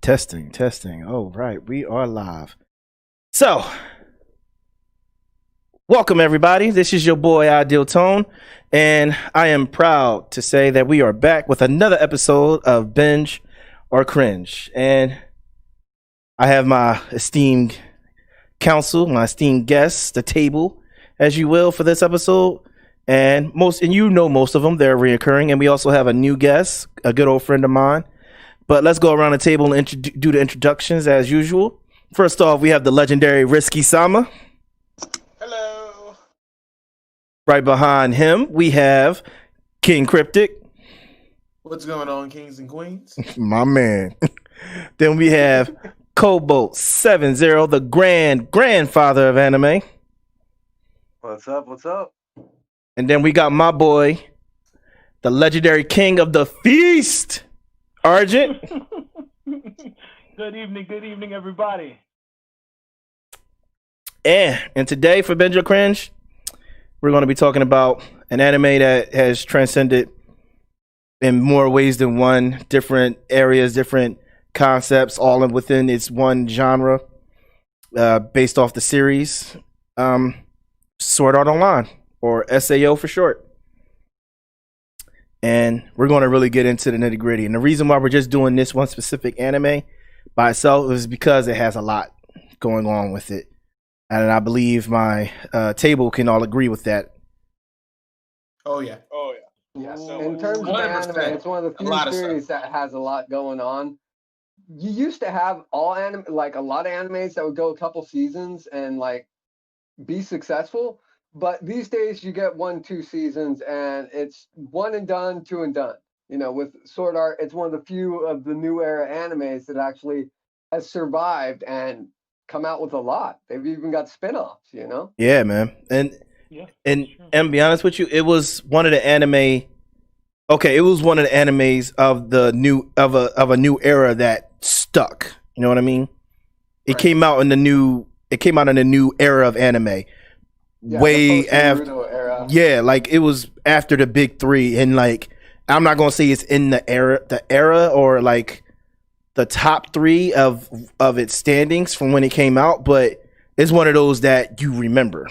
Testing. Oh, right. We are live. So, welcome everybody. This is your boy Ideal Tone, and I am proud to say that we are back with another episode of Binge or Cringe. And I have my esteemed counsel, my esteemed guests, the table, as you will, for this episode. And most of them, they're reoccurring. And we also have a new guest, a good old friend of mine. But let's go around the table and do the introductions as usual. First off, we have the legendary Risky Sama. Hello. Right behind him, we have King Cryptic. What's going on, kings and queens? My man. Then we have Cobalt70, the grandfather of anime. What's up? And then we got my boy, the legendary king of the feast, Argent. Good evening, everybody. And today for Binge or Cringe, we're going to be talking about an anime that has transcended in more ways than one, different areas, different concepts, all within its one genre, based off the series, Sword Art Online, or SAO for short. And we're going to really get into the nitty gritty. And the reason why we're just doing this one specific anime by itself is because it has a lot going on with it. And I believe my table can all agree with that. Oh yeah. Yeah. So, In terms of 100%, anime, it's one of the few series that has a lot going on. You used to have all anime, like a lot of animes that would go a couple seasons and like be successful. But these days you get 1-2 seasons and it's one and done, two and done. You know, with Sword Art, it's one of the few of the new era animes that actually has survived and come out with a lot. They've even got spin-offs, you know? Yeah, man. And to be honest with you, it was one of the anime. Okay, it was one of the animes of the new of a new era that stuck. You know what I mean? It came out in the new. It came out in the new era of anime. Yeah, way after. Era. Yeah, like it was after the big three, and like I'm not gonna say it's in the era or like the top three of its standings from when it came out, but it's one of those that you remember.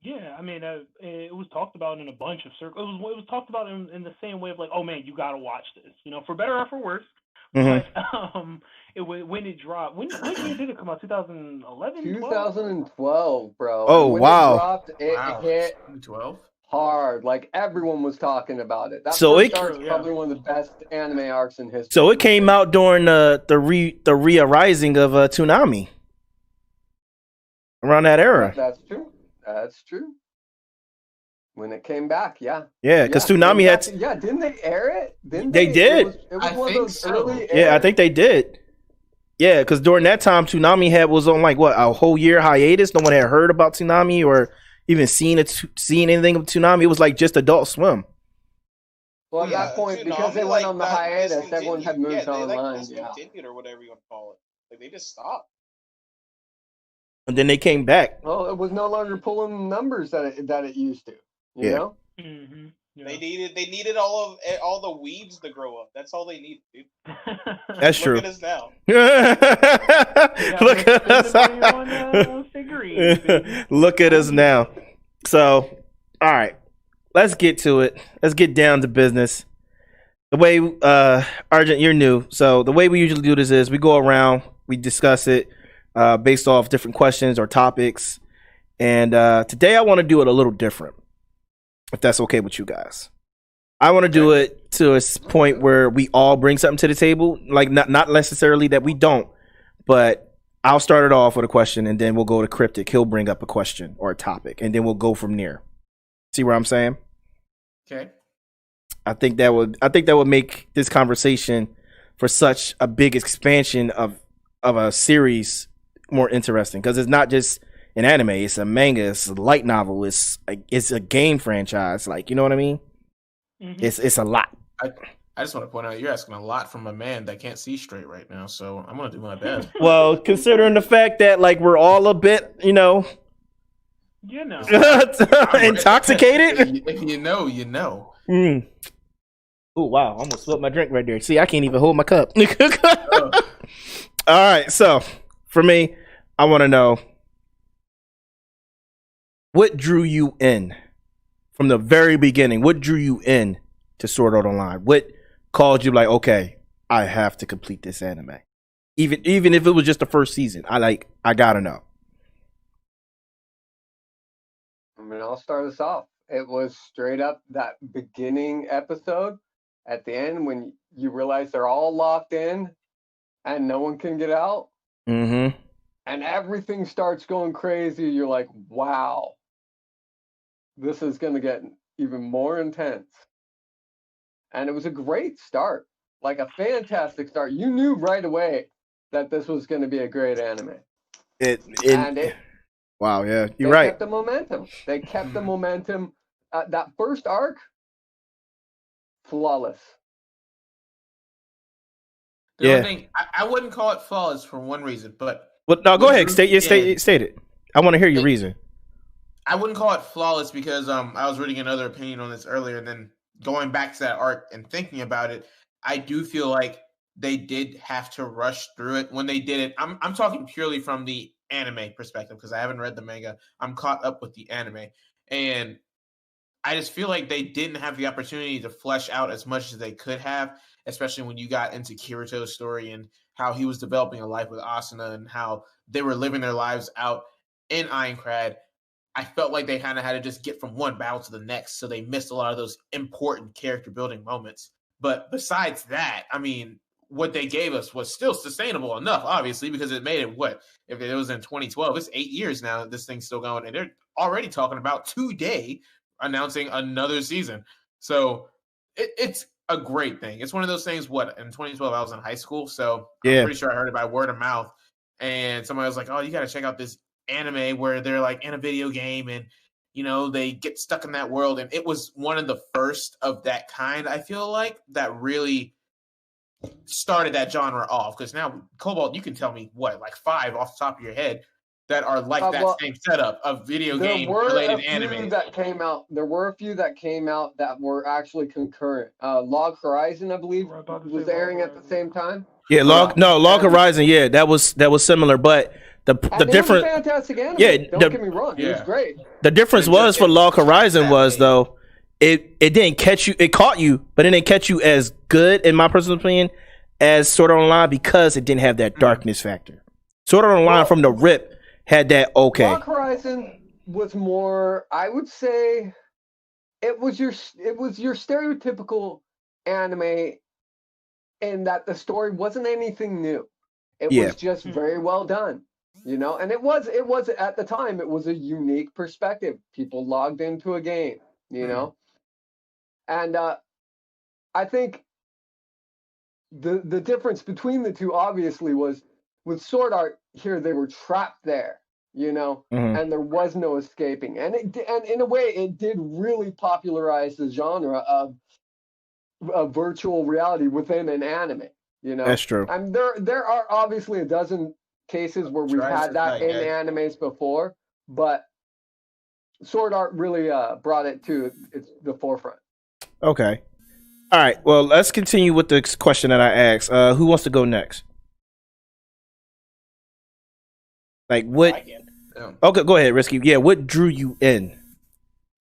Yeah, I mean, it was talked about in a bunch of circles. It was talked about in the same way of like, oh man, you gotta watch this, you know, for better or for worse. Mm-hmm. But when it dropped, when year did it come out? 2011? 2012, bro. Oh, when wow. It dropped, it hit 2012. hard. Like everyone was talking about it. That So first arc's probably one of the best anime arcs in history. So it came out during the re-arising of Toonami. Around that era. That's true. When it came back, yeah. Yeah, because Toonami had. Yeah, didn't they air it? They did. It was one of those early. Yeah, I think they did. Yeah, because during that time, Toonami was on like what, a whole year hiatus. No one had heard about Toonami or even seen anything of Toonami. It was like just Adult Swim. Well, at that point, Toonami, because they went on the hiatus, everyone had moved online. Discontinued or whatever you want to call it. Like they just stopped. And then they came back. Well, it was no longer pulling numbers that it used to. You know? Mm-hmm. Yeah. They needed all the weeds to grow up. That's all they need, dude. That's true. Look at us now. Look at us. Look at us now. So, all right, let's get to it. Let's get down to business. The way, Argent, you're new. So the way we usually do this is we go around, we discuss it based off different questions or topics. And today I want to do it a little different, if that's okay with you guys. I want to do it to a point where we all bring something to the table. Like not necessarily that we don't, but I'll start it off with a question and then we'll go to Cryptic. He'll bring up a question or a topic and then we'll go from there. See what I'm saying? Okay. I think that would make this conversation for such a big expansion of a series more interesting, because it's not just an anime, it's a manga, it's a light novel, it's a game franchise. Like, you know what I mean? Mm-hmm. It's a lot. I just want to point out you're asking a lot from a man that can't see straight right now, so I'm gonna do my best. Well, considering the fact that like we're all a bit, intoxicated. If you know, you know. Oh wow! I almost spilled my drink right there. See, I can't even hold my cup. All right, so for me, I want to know what drew you in from the very beginning. What drew you in to Sword Art Online? What called you like, okay, I have to complete this anime, even if it was just the first season. I gotta know. I mean, I'll start us off. It was straight up that beginning episode at the end when you realize they're all locked in and no one can get out, Mm-hmm. and everything starts going crazy. You're like, wow, this is going to get even more intense. And it was a great start, like a fantastic start. You knew right away that this was going to be a great anime. And Wow, yeah, you're they right. kept the momentum. They kept the momentum. That first arc, flawless. The only thing I wouldn't call it flawless for one reason, but well, no, go ahead. State it. I want to hear your reason. I wouldn't call it flawless because I was reading another opinion on this earlier, and then going back to that arc and thinking about it, I do feel like they did have to rush through it when they did it. I'm talking purely from the anime perspective because I haven't read the manga. I'm caught up with the anime, and I just feel like they didn't have the opportunity to flesh out as much as they could have, especially when you got into Kirito's story and how he was developing a life with Asuna and how they were living their lives out in Aincrad. I felt like they kind of had to just get from one battle to the next, so they missed a lot of those important character building moments. But besides that, I mean, what they gave us was still sustainable enough, obviously, because it made it what if it was in 2012? It's 8 years now. This thing's still going, and they're already talking about today announcing another season. So it's a great thing. It's one of those things. What in 2012 I was in high school, so I'm pretty sure I heard it by word of mouth, and somebody was like, "Oh, you got to check out this anime where they're like in a video game and they get stuck in that world." And it was one of the first of that kind, I feel like, that really started that genre off. Because now Cobalt, you can tell me what, like 5 off the top of your head that are like that same setup of video game related anime that came out. There were a few that came out that were actually concurrent. Log Horizon, I believe, was airing at the same time. Yeah, Log Horizon. Yeah, that was similar, but the difference. It was a fantastic anime. Yeah, don't get me wrong. It was great. The difference was for Log Horizon was though it didn't catch you. It caught you, but it didn't catch you as good, in my personal opinion, as Sword Art Online because it didn't have that darkness factor. Sword Art Online from the rip had that. Okay, Log Horizon was more, I would say, it was your stereotypical anime in that the story wasn't anything new. It was just very well done, and it was at the time, it was a unique perspective. People logged into a game, and I think the difference between the two obviously was with Sword Art here, they were trapped there, and there was no escaping. And in a way, it did really popularize the genre of virtual reality within an anime. That's true. I mean, there are obviously a dozen cases where we've had that in animes before, but Sword Art really brought it to the forefront. Okay. All right. Well, let's continue with the question that I asked. Who wants to go next? Like what? Okay, go ahead, Risky. Yeah, what drew you in?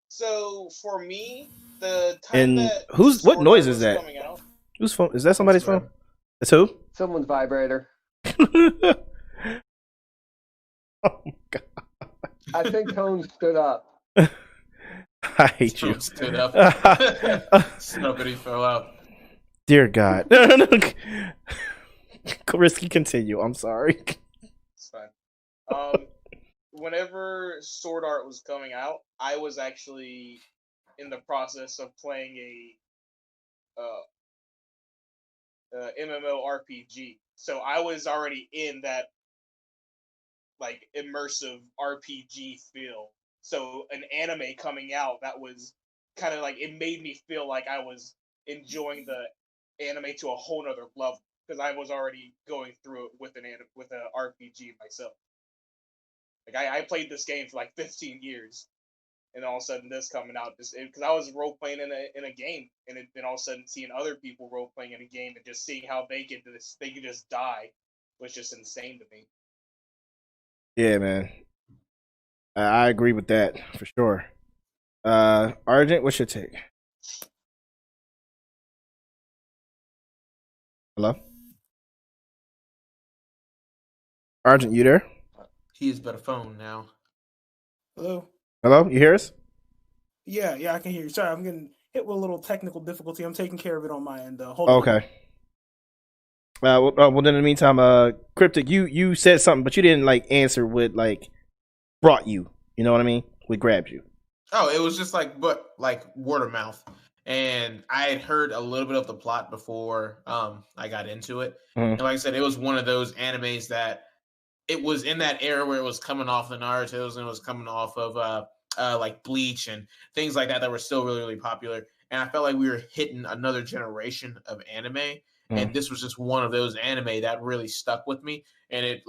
So for me, the time that what noise is that? Whose phone? Is that somebody's phone? It's who? Someone's vibrator. Oh my god! I think Tone stood up. I hate you. Stood up. Somebody fell out. Dear God. Risky, continue. I'm sorry. It's fine. Whenever Sword Art was coming out, I was actually in the process of playing a MMORPG. So I was already in that like immersive RPG feel. So an anime coming out that was kind of like, it made me feel like I was enjoying the anime to a whole nother level because I was already going through it with an RPG myself. Like I played this game for like 15 years, and all of a sudden this coming out, just because I was role playing in a game, and then all of a sudden seeing other people role playing in a game and just seeing how they could just die was just insane to me. Yeah, man. I agree with that for sure. Argent, what's your take? Hello? Argent, you there? He has better phone now. Hello? Hello? You hear us? Yeah, I can hear you. Sorry, I'm getting hit with a little technical difficulty. I'm taking care of it on my end. Hold on. Okay. Well, then in the meantime, Cryptic, you said something, but you didn't like answer what like brought you. You know what I mean? What grabbed you? Oh, it was just like word of mouth, and I had heard a little bit of the plot before I got into it. And like I said, it was one of those animes that it was in that era where it was coming off the Naruto's and it was coming off of like Bleach and things like that were still really, really popular. And I felt like we were hitting another generation of anime. And this was just one of those anime that really stuck with me. And it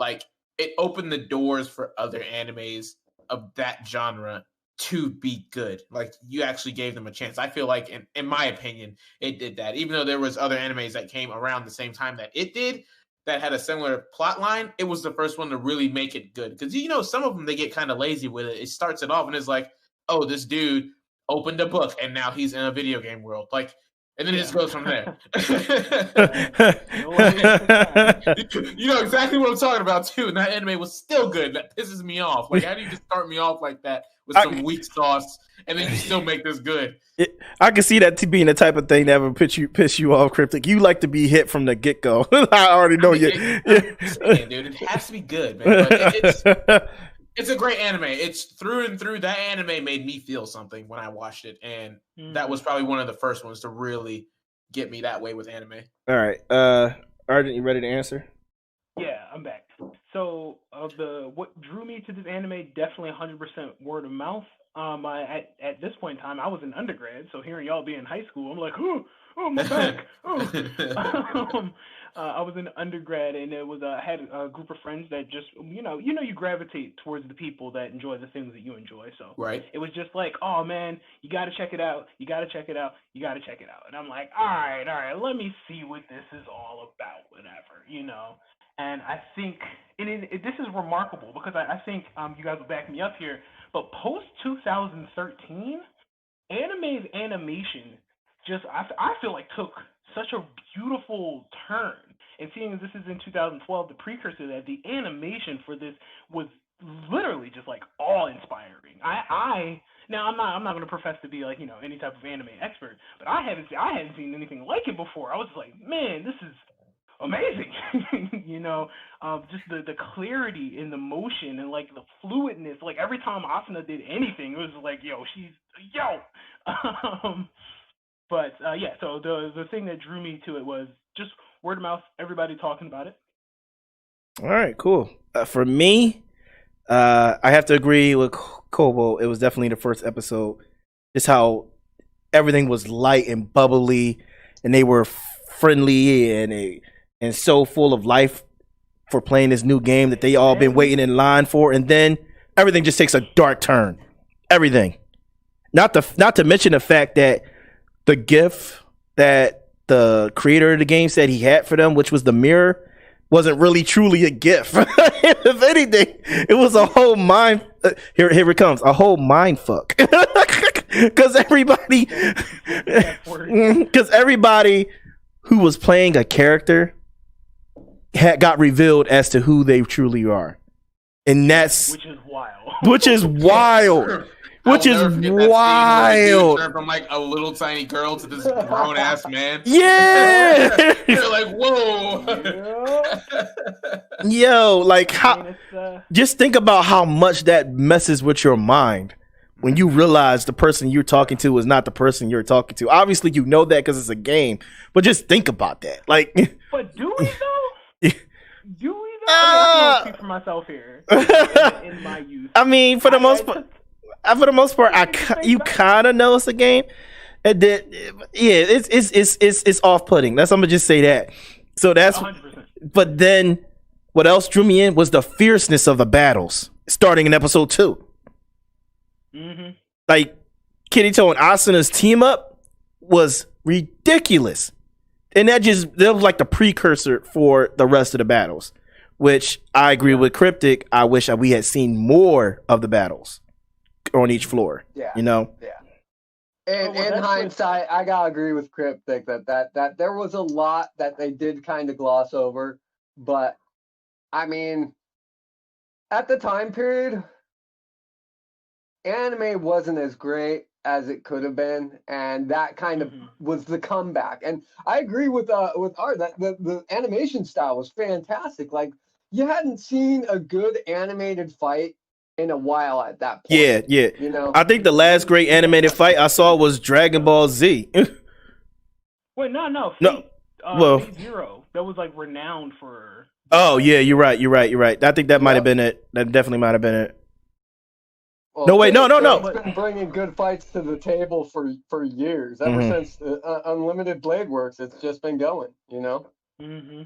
opened the doors for other animes of that genre to be good. Like, you actually gave them a chance. I feel like, in my opinion, it did that. Even though there was other animes that came around the same time that it did, that had a similar plot line, it was the first one to really make it good. Because, some of them, they get kind of lazy with it. It starts it off and it's like, oh, this dude opened a book and now he's in a video game world. Like, and then it just goes from there. You know exactly what I'm talking about, too. And that anime was still good. That pisses me off. Like, how do you just start me off like that with some weak sauce and then you still make this good? I can see that being the type of thing that would piss you off, Cryptic. You like to be hit from the get-go. I already know you. Dude, it has to be good, man. But it's a great anime. It's through and through. That anime made me feel something when I watched it, and that was probably one of the first ones to really get me that way with anime. All right, Arjun, you ready to answer? Yeah, I'm back. So, what drew me to this anime, definitely 100% word of mouth. At this point in time, I was an undergrad, so hearing y'all be in high school, I'm like, oh, my back. I was an undergrad, and I had a group of friends that just, you gravitate towards the people that enjoy the things that you enjoy. So right. It was just like, oh man, you got to check it out. You got to check it out. You got to check it out. And I'm like, all right, let me see what this is all about, whatever, And I think, this is remarkable because I think you guys will back me up here, but post 2013, anime's animation just, I feel like took such a beautiful turn. And seeing as this is in 2012, the precursor to that, the animation for this was literally just like awe-inspiring. Now I'm not going to profess to be like any type of anime expert, but I hadn't seen anything like it before. I was like, man, this is amazing. Just the clarity in the motion and like the fluidness. Like every time Asuna did anything, it was like, But so the thing that drew me to it was just word of mouth, everybody talking about it. All right, cool. For me, I have to agree with Kobo. It was definitely the first episode. Just how everything was light and bubbly, and they were friendly and so full of life for playing this new game that they all been waiting in line for. And then everything just takes a dark turn. Everything. Not to mention the fact that the gift that the creator of the game said he had for them, which was the mirror, wasn't really truly a gift. If anything, it was a whole mind. Here it comes, a whole mind fuck. Because everybody who was playing a character got revealed as to who they truly are, and that's which is wild. Which is wild. Which is wild. Turn from like a little tiny girl to this grown ass man. Yeah. You're like, whoa. Yo, like how? Just think about how much that messes with your mind when you realize the person you're talking to is not the person you're talking to. Obviously, you know that because it's a game, but just think about that. Like, but do we though? Do we though? I speak for myself here. In my youth, I mean, for the most part. For the most part, you kind of know it's a game. It's off-putting. I'm gonna just say that. So that's 100%. But then, what else drew me in was the fierceness of the battles starting in episode 2. Mm-hmm. like Kirito and Asuna's team up was ridiculous. And that was like the precursor for the rest of the battles, which I agree with Cryptic. I wish we had seen more of the battles on each floor. Yeah. You know? Yeah. And in hindsight, I gotta agree with Cryptic that there was a lot that they did kind of gloss over. But I mean, at the time period, anime wasn't as great as it could have been, and that kind of was the comeback. And I agree with Art that the animation style was fantastic. Like, you hadn't seen a good animated fight in a while at that point. Yeah. You know, I think the last great animated fight I saw was Dragon Ball Z. Wait, no. Well, Fate Zero. That was like renowned for. Oh yeah, you're right. I think that might have been it. That definitely might have been it. well, No, wait, no. It's been bringing good fights to the table for years. Ever since Unlimited Blade Works, it's just been going. You know. Mm-hmm.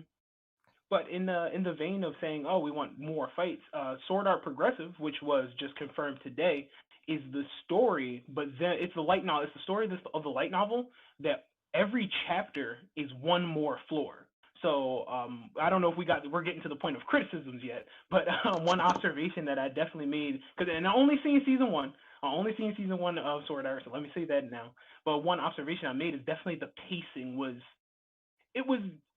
But in the vein of saying, oh, we want more fights, Sword Art Progressive, which was just confirmed today, is the story, but then it's the light novel. It's the story of the light novel that every chapter is one more floor. So I don't know if we're getting to the point of criticisms yet, but one observation that I definitely made, and I only seen season one. I only seen season one of Sword Art, so let me say that now. But one observation I made is definitely the pacing was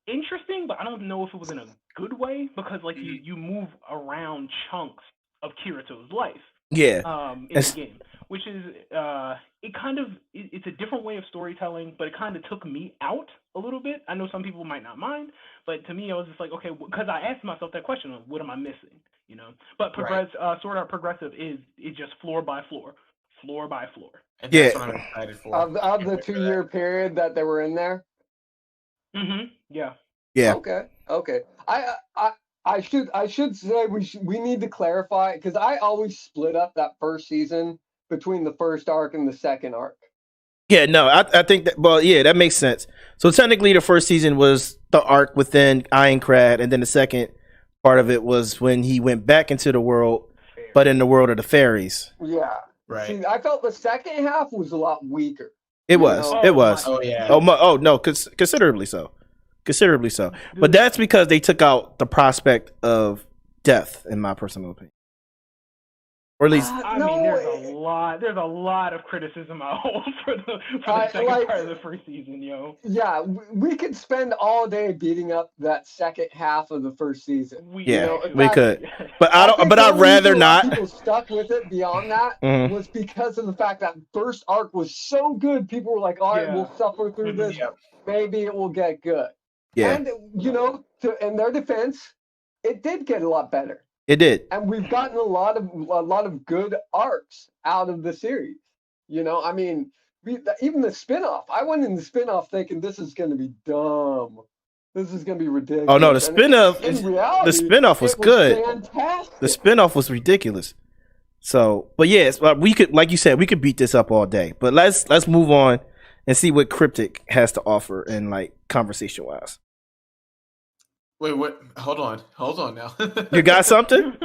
interesting, but I don't know if it was in a good way, because like you move around chunks of Kirito's life. Yeah. In the game, which is it's a different way of storytelling, but it kind of took me out a little bit. I know some people might not mind, but to me, I was just like, okay, because I asked myself that question of what am I missing, you know? But Sword Art Progressive is just floor by floor. And that's what I'm excited for. Of the 2-year period that they were in there. Yeah. Okay. I should say we need to clarify, because I always split up that first season between the first arc and the second arc. Yeah, no, I think that. Well, yeah, that makes sense. So technically, the first season was the arc within Ironclad, and then the second part of it was when he went back into the world, but in the world of the fairies. Yeah, right. See, I felt the second half was a lot weaker. It was. Oh yeah. Oh no, considerably so. But that's because they took out the prospect of death, in my personal opinion. Or at least, I mean, there's a lot of criticism I hold for the second part of the first season, yo. Yeah, we could spend all day beating up that second half of the first season. We could, but I don't. But I'd rather not. People stuck with it beyond that was because of the fact that first arc was so good. People were like, "All right, we'll suffer through this. Maybe it will get good." Yeah. And in their defense, it did get a lot better. It did. And we've gotten a lot of good arcs out of the series. You know, I mean, even the spin-off. I went in the spin-off thinking this is going to be dumb. This is going to be ridiculous. Oh no, the spin-off. In reality, the spin-off was good. Fantastic. The spin-off was ridiculous. So, but yes, we could, like you said, we could beat this up all day. But let's move on and see what Cryptic has to offer in like conversation wise. Wait, what? Hold on now. You got something?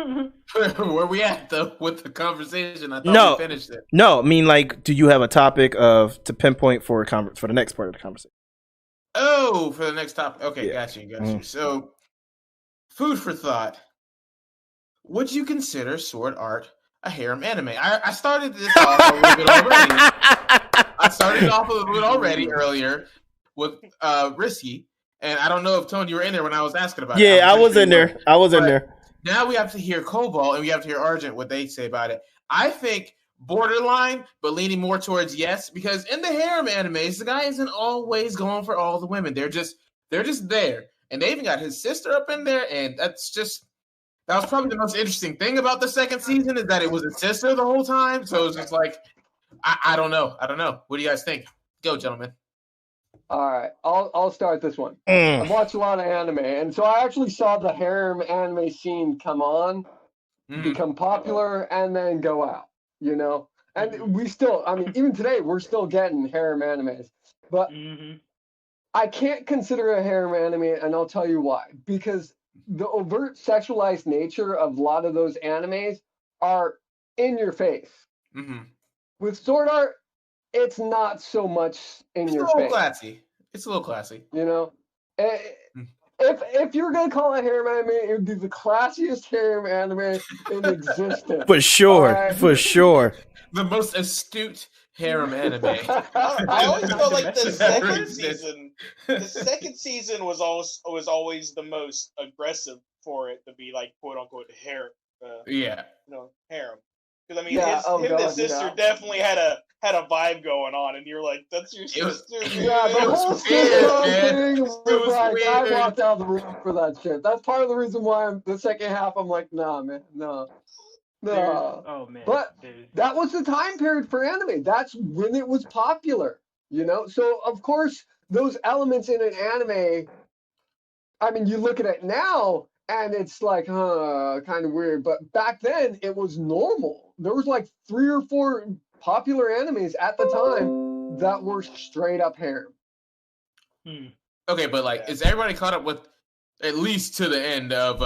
Where we at though with the conversation? I thought we finished it. No, I mean, like, do you have a topic to pinpoint for the next part of the conversation? Oh, for the next topic. Okay, got you. So, food for thought. Would you consider Sword Art a harem anime? I started this off a little bit already. I started off a little bit already earlier with Risky. And I don't know if, Tony, you were in there when I was asking about it. Yeah, I was in there. Now we have to hear Cobalt and we have to hear Argent, what they say about it. I think borderline, but leaning more towards yes, because in the harem animes, the guy isn't always going for all the women. They're just there. And they even got his sister up in there, and that was probably the most interesting thing about the second season, is that it was a sister the whole time. So it's just like, I don't know. What do you guys think? Go, gentlemen. All right, I'll start this one. I've watched a lot of anime, and so I actually saw the harem anime scene come on, become popular, and then go out, you know? And we still, I mean, even today, we're still getting harem animes. But I can't consider a harem anime, and I'll tell you why. Because the overt sexualized nature of a lot of those animes are in your face. With Sword Art, it's not so much in It's a your little face. classy. It's a little classy. You know, Hmm. if you're gonna call it harem anime, it would be the classiest harem anime in existence. For sure, Alright? for sure. The most astute harem anime. I always felt like the That second exists. season. The second season was always the most aggressive for it to be like quote unquote harem. Yeah. Harem. Because I mean, Yeah, oh him and God, his sister yeah. definitely had a vibe going on, and you're like, "That's your It was- sister." Yeah, the It was whole weird, sitcom man. thing It was was like, I weird. walked out of the room for that shit. That's part of the reason why the second half, I'm like, nah, man, no. Oh man. But that was the time period for anime. That's when it was popular, you know? So, of course, those elements in an anime, I mean, you look at it now and it's like, kind of weird. But back then, it was normal. There was like 3 or 4 popular animes at the time that were straight up harem. Okay, but like, is everybody caught up with at least to the end of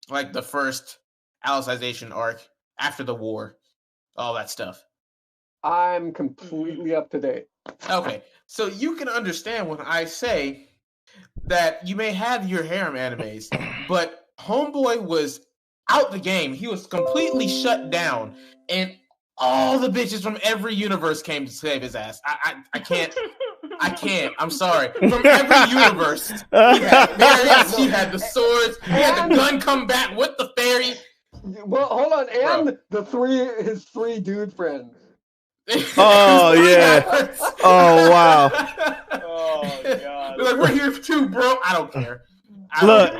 like the first Alicization arc after the war, all that stuff? I'm completely up to date. Okay, so you can understand when I say that you may have your harem animes, but Homeboy was out the game. He was completely shut down, and all the bitches from every universe came to save his ass. I can't. I can't. I'm sorry. From every universe, he had fairies. He had the swords. He had the gun come back with the fairy. Well, hold on, and his 3 dude friends. Oh yeah. Oh wow. Oh god. They're like, we're here too, bro. I don't care. Look.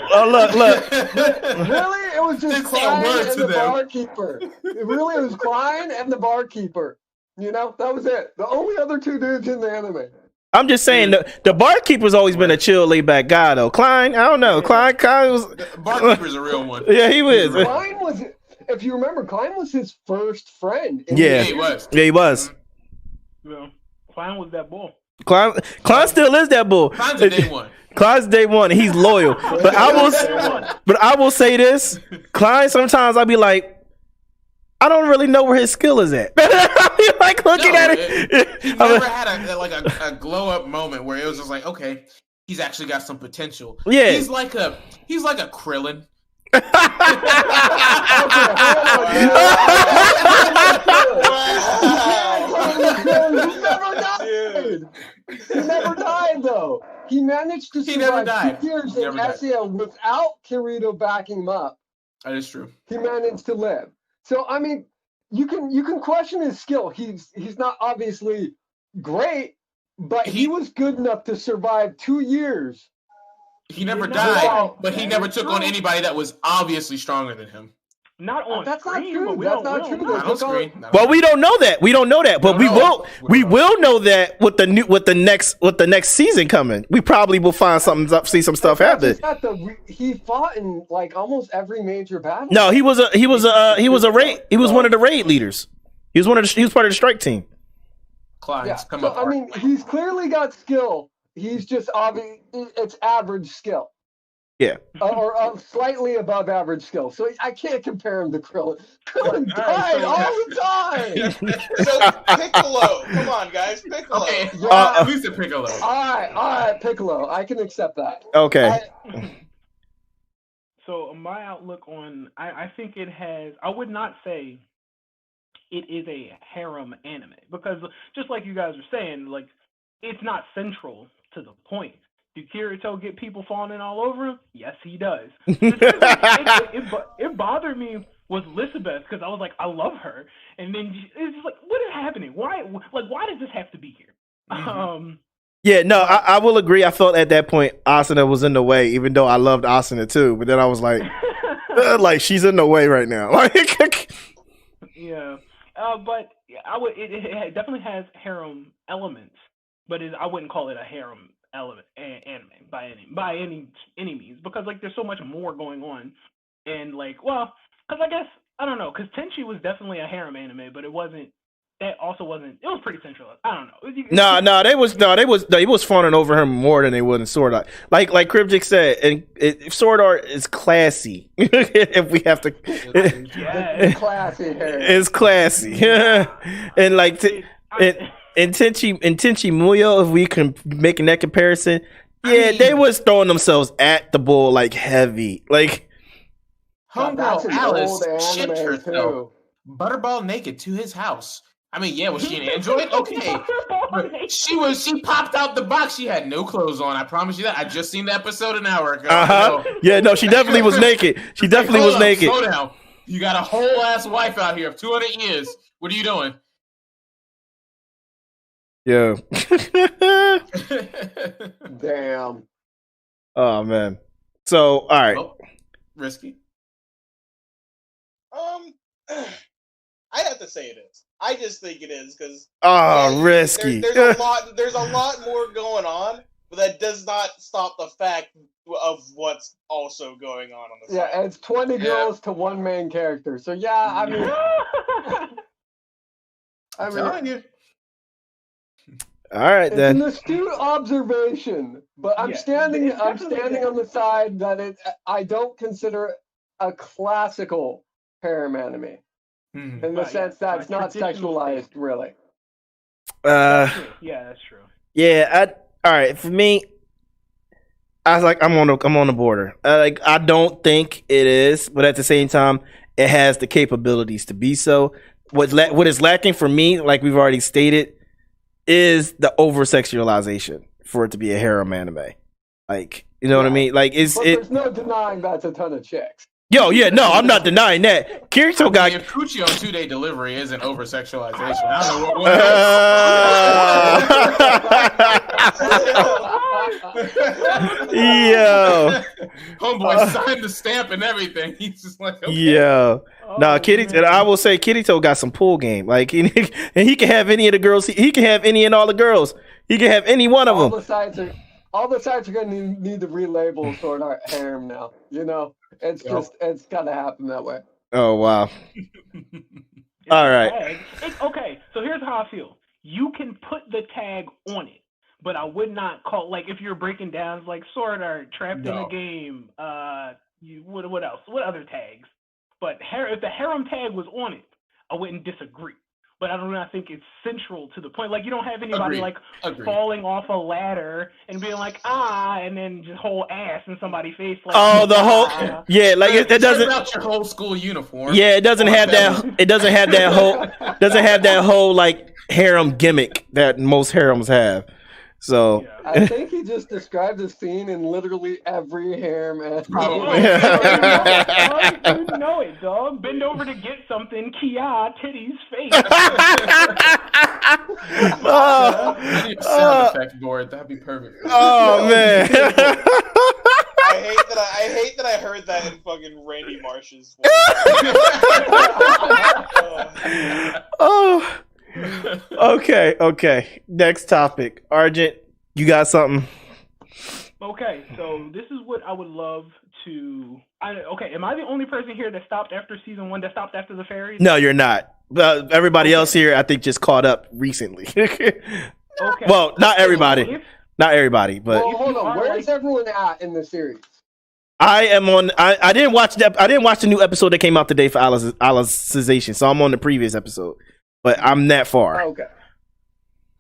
Really, it was just Didn't say a Klein word and to the them. barkeeper. It was Klein and the barkeeper. You know, that was it. The only other 2 dudes in the anime. I'm just saying the barkeeper's always been a chill, laid back guy though. Klein, I don't know. Klein was The barkeeper's a real one. Yeah, he was. Klein was, if you remember, Klein was his first friend. Yeah, he was. Yeah, he was. Yeah. Klein was that bull. Klein still is that bull. Klein's a day one. Klein's day one. He's loyal. But I will say this. Klein, sometimes I'll be like, I don't really know where his skill is at. I be like looking at it. He never had a glow up moment where it was just like, okay, he's actually got some potential. Yeah. He's like a Krillin. He never died though. He managed to survive 2 years in SEO without Kirito backing him up. That is true. He managed to live. So I mean, you can question his skill. He's not obviously great, but he was good enough to survive 2 years. He never died, but he never took on anybody that was obviously stronger than him. Not on That's screen, not true. but we That's don't not true. know. Not on screen. Well, we don't know that. We don't know that, but we will know that with the next season coming. We probably will find something up, see some stuff happen. He fought in like almost every major battle. No, he was one of the raid leaders. He was part of the strike team. Klein's come so, up. I mean, he's clearly got skill. He's just obvious. It's average skill. Yeah. Or slightly above average skill. So I can't compare him to Krillin. Krillin died all the time. So Piccolo, come on, guys, Piccolo. Okay, Yeah. at least a Piccolo. All right, Piccolo. I can accept that. Okay. So my outlook on, I think it has. I would not say it is a harem anime because just like you guys are saying, like it's not central to the point. Do Kirito get people falling all over him? Yes, he does. It bothered me with Elizabeth because I was like, I love her, and then it's just like, what is happening? Why does this have to be here? Mm-hmm. Yeah, no, I will agree. I felt at that point Asuna was in the way, even though I loved Asuna too. But then I was like, like she's in the way right now. Yeah, but it definitely has harem elements, but I wouldn't call it a harem element anime by any means because like there's so much more going on, and like because I guess I don't know because Tenchi was definitely a harem anime, but it wasn't that also wasn't. It was pretty centralized. I don't know. They was fawning over him more than they would in Sword Art. Like Cryptic said, and Sword Art is classy. If we have to, It's classy. It's classy. And like and Tenchi Muyo, if we can making that comparison, they was throwing themselves at the bull like heavy, like. Homegirl Alice shipped herself butterball naked to his house. I mean, yeah, was she an android? Okay. She popped out the box. She had no clothes on. I promise you that. I just seen the episode an hour ago. Yeah, no, she definitely was naked. She definitely was naked. Slow down. You got a whole ass wife out here of 200 years. What are you doing? Yeah. Damn. Oh man. So all right. Oh, risky. I'd have to say it is. I just think it is because risky. There's a lot more going on, but that does not stop the fact of what's also going on the side. Yeah, it's 20 girls to one main character. So yeah, I mean, I'm telling you. All right, then. It's an astute observation, but I'm standing on the side that I don't consider it a classical harem anime. In the sense that it's not sexualized, really. Yeah, that's true. Yeah, all right. For me, I was like, I'm on the border. I don't think it is, but at the same time, it has the capabilities to be so. What is lacking for me, like we've already stated, is the over sexualization for it to be a harem anime. Like, you know what I mean? Like, there's no denying that's a ton of chicks. Yo, yeah, no, I'm not denying that. Kirito got if Coochie on 2-day delivery isn't over sexualization, I don't know what Yo, homeboy signed the stamp and everything. He's just like, okay. Yo, I will say Kirito got some pool game. Like, and he can have any of the girls. He can have any and all the girls. He can have any one of them. All the sites are going to need to relabel Sword Art harem now. You know, it's got to happen that way. Oh wow! All right. Okay, so here's how I feel. You can put the tag on it, but I would not call if you're breaking down like Sword Art, Trapped in the Game. What else? What other tags? But if the harem tag was on it, I wouldn't disagree. But I don't know. I think it's central to the point. Like, you don't have anybody falling off a ladder and being like, and then just whole ass in somebody's face. Like, the whole like it doesn't. About your whole school uniform. Yeah, it doesn't have that. It doesn't have that whole. Doesn't have that whole like harem gimmick that most harems have. So I think he just described the scene in literally every harem. Probably. You know it, dog. Bend over to get something. Kia, titties, face. I need a sound effect board. That'd be perfect. Oh man. I hate that I heard that in fucking Randy Marsh's voice. Okay. Next topic. Argent, you got something? Okay, so this is what I would love to... am I the only person here that stopped after season 1, that stopped after the fairies? No, you're not. Everybody else here, I think, just caught up recently. Okay. Well, not everybody. Not everybody, but... Well, hold on. Where is everyone at in the series? I am on... I didn't watch the new episode that came out today for Alicization, so I'm on the previous episode. But I'm that far. Okay.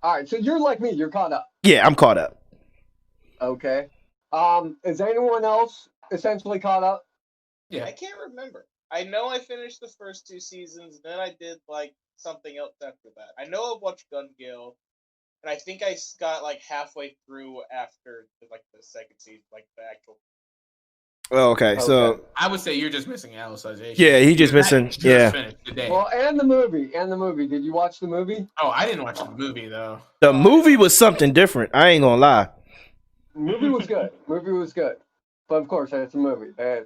All right, so you're like me. You're caught up. Yeah, I'm caught up. Okay. Is anyone else essentially caught up? Yeah. I can't remember. I know I finished the first 2 seasons, then I did like something else after that. I know I watched Gun Gale, and I think I got like halfway through after like the second season, like the actual. Oh, okay. So I would say you're just missing Alicization. Yeah, he just missing. Yeah. Today. Well, and the movie. Did you watch the movie? Oh, I didn't watch the movie though. The movie was something different. I ain't gonna lie. Movie was good. But of course, it's a movie. Yeah.